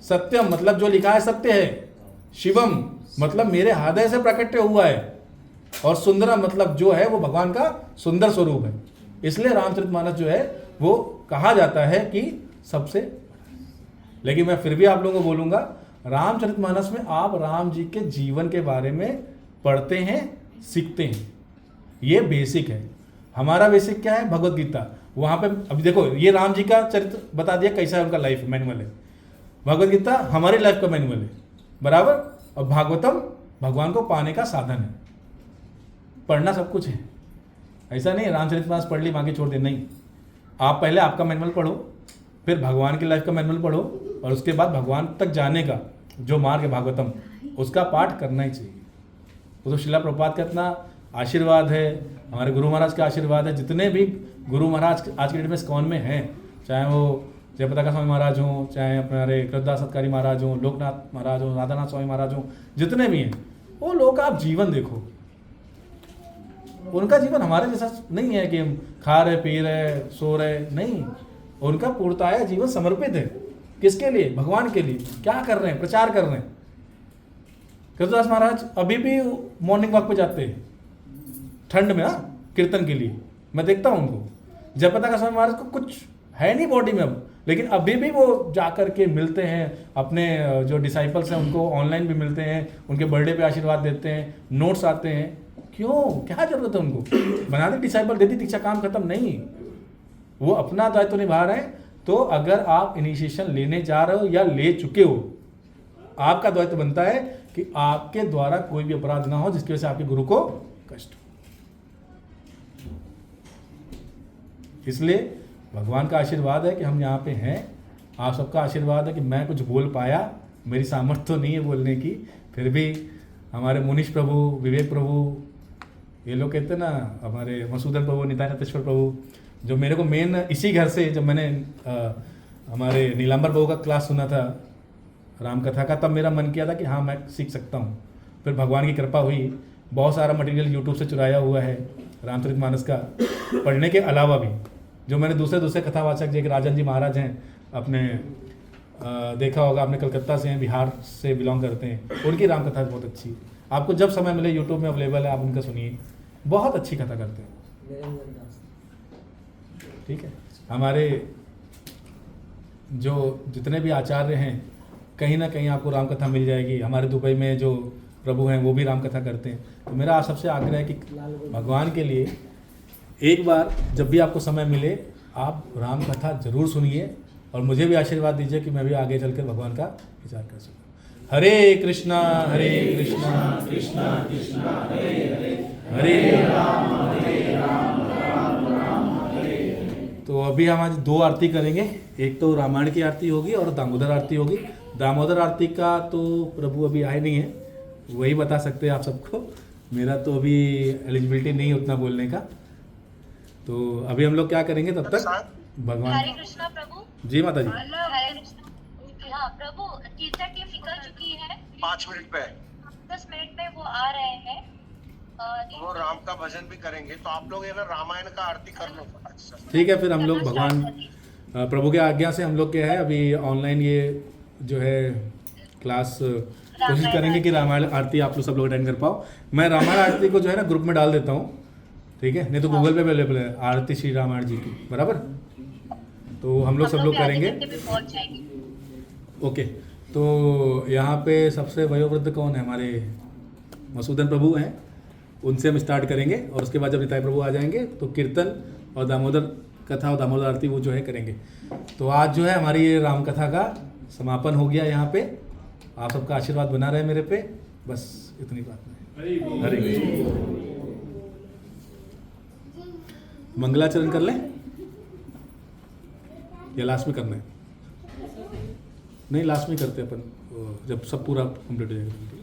Speaker 2: सत्यम मतलब जो लिखा है सत्य है, शिवम मतलब मेरे हृदय से प्रकट हुआ है, और सुंदरम मतलब जो है वो भगवान का सुंदर स्वरूप है। इसलिए रामचरितमानस जो है वो कहा जाता है कि सबसे। लेकिन मैं फिर भी आप लोगों को बोलूंगा, रामचरितमानस में आप राम जी के जीवन के बारे में पढ़ते हैं, सीखते हैं, ये बेसिक है। हमारा बेसिक क्या है? भगवत गीता। वहाँ पे अभी देखो, ये राम जी का चरित्र बता दिया कैसा है, उनका लाइफ मैनुअल है। भगवत गीता हमारी लाइफ का मैनुअल है, बराबर। और भागवतम भगवान को पाने का साधन है। पढ़ना सब कुछ है, ऐसा नहीं रामचरितमानस पढ़ ली बाकी छोड़ दे, नहीं। आप पहले आपका मैनुअल पढ़ो, फिर भगवान की लाइफ का मैनुअल पढ़ो, और उसके बाद भगवान तक जाने का जो मार्ग है भागवतम, उसका पाठ करना ही चाहिए। वो तो शिला प्रभुपाद का इतना आशीर्वाद है, हमारे गुरु महाराज का आशीर्वाद है। जितने भी गुरु महाराज आज के डेट में इस्कॉन में हैं, चाहे वो जयपताका स्वामी महाराज हों, चाहे हमारे कृतदास सत्कारी महाराज हों, लोकनाथ महाराज हों, राधानाथ स्वामी महाराज हों, जितने भी हैं, वो लोग का आप जीवन देखो। उनका जीवन हमारे जैसा नहीं है कि हम खा रहे, पी रहे, सो रहे, नहीं। उनका पूर्णतः जीवन समर्पित है। किसके लिए? भगवान के लिए। क्या कर रहे हैं? प्रचार कर रहे हैं। कृतदास महाराज अभी भी मॉर्निंग वॉक पे जाते हैं ठंड में, कीर्तन के लिए। मैं देखता हूँ उनको। जयपताका स्वामी महाराज को कुछ है नहीं बॉडी में अब, लेकिन अभी भी वो जाकर के मिलते हैं अपने जो डिसाइपल्स हैं, उनको ऑनलाइन भी मिलते हैं, उनके बर्थडे पे आशीर्वाद देते हैं, नोट्स आते हैं। क्यों? क्या जरूरत है उनको? बना दे डिसाइपल, दे दी दीक्षा, काम खत्म। नहीं, वो अपना दायित्व निभा रहे हैं। तो अगर आप इनिशिएशन लेने जा रहे हो या ले चुके हो, आपका दायित्व बनता है कि आपके द्वारा कोई भी अपराध ना हो जिसकी वजह से आपके गुरु को कष्ट हो। इसलिए भगवान का आशीर्वाद है कि हम यहाँ पे हैं, आप सबका आशीर्वाद है कि मैं कुछ बोल पाया, मेरी सामर्थ्य तो नहीं है बोलने की, फिर भी हमारे मुनीश प्रभु, विवेक प्रभु, ये लोग कहते हैं ना, हमारे मसूदन प्रभु, निताय नतेश्वर प्रभु, जो मेरे को मेन इसी घर से जब मैंने हमारे नीलांबर प्रभु का क्लास सुना था राम कथा का, तब मेरा मन किया था कि हाँ मैं सीख सकता हूँ। फिर भगवान की कृपा हुई, बहुत सारा मटेरियल यूट्यूब से चुराया हुआ है रामचरितमानस का, पढ़ने के अलावा भी जो मैंने दूसरे कथावाचक जो कि राजन जी महाराज हैं अपने देखा होगा आपने, कलकत्ता से हैं, बिहार से बिलोंग करते हैं, उनकी राम कथा बहुत अच्छी है। आपको जब समय मिले यूट्यूब में अवेलेबल है, आप उनका सुनिए, बहुत अच्छी कथा करते हैं। ठीक है, हमारे जो जितने भी आचार्य हैं कहीं ना कहीं आपको राम कथा मिल जाएगी। हमारे दुबई में जो प्रभु हैं वो भी राम कथा करते हैं। तो मेरा आप सबसे आग्रह है कि भगवान के लिए एक बार जब भी आपको समय मिले आप राम कथा जरूर सुनिए, और मुझे भी आशीर्वाद दीजिए कि मैं भी आगे चलकर भगवान का विचार कर सकूं। हरे कृष्णा कृष्णा कृष्णा हरे हरे, हरे राम राम राम हरे। तो अभी हम आज 2 आरती करेंगे, एक तो रामायण की आरती होगी और दामोदर आरती होगी। दामोदर आरती का तो प्रभु अभी आए नहीं है, वही बता सकते हैं आप सबको, मेरा तो अभी एलिजिबिलिटी नहीं उतना बोलने का। तो अभी हम लोग क्या करेंगे तब तक भगवान।
Speaker 4: हरे कृष्णा प्रभु।
Speaker 2: जी माता जी।
Speaker 4: हरे कृष्णा। हाँ प्रभु, टीचर टीम निकल चुकी है,
Speaker 3: 5 मिनट पे
Speaker 4: 10 मिनट में वो आ रहे हैं।
Speaker 3: वो राम का भजन भी करेंगे, तो आप लोग है ना रामायण का आरती कर लो। अच्छा
Speaker 2: ठीक है, फिर हम लोग भगवान प्रभु के आज्ञा से हम लोग क्या है अभी ऑनलाइन ये जो है क्लास कोशिश करेंगे कि रामायण आरती आप लोग सब लोग अटेंड कर पाओ। मैं रामायण आरती को जो है ना ग्रुप में डाल देता हूँ, ठीक है, नहीं तो गूगल पे अवेलेबल है आरती श्री रामायण जी की, बराबर। तो हम लोग सब लोग करेंगे। ओके, तो यहाँ पे सबसे वयोवृद्ध कौन है? हमारे मसूदन प्रभु हैं, उनसे हम स्टार्ट करेंगे, और उसके बाद जब निताई प्रभु आ जाएंगे तो कीर्तन और दामोदर कथा और दामोदर आरती वो जो है करेंगे। तो आज जो है हमारी ये राम कथा का समापन हो गया यहाँ पे। आप सबका आशीर्वाद बना रहे मेरे पे, बस इतनी बात है। हरे मंगलाचरण कर लें या लास्ट में करना है? नहीं, लास्ट में करते हैं अपन, जब सब पूरा कंप्लीट हो जाएगा।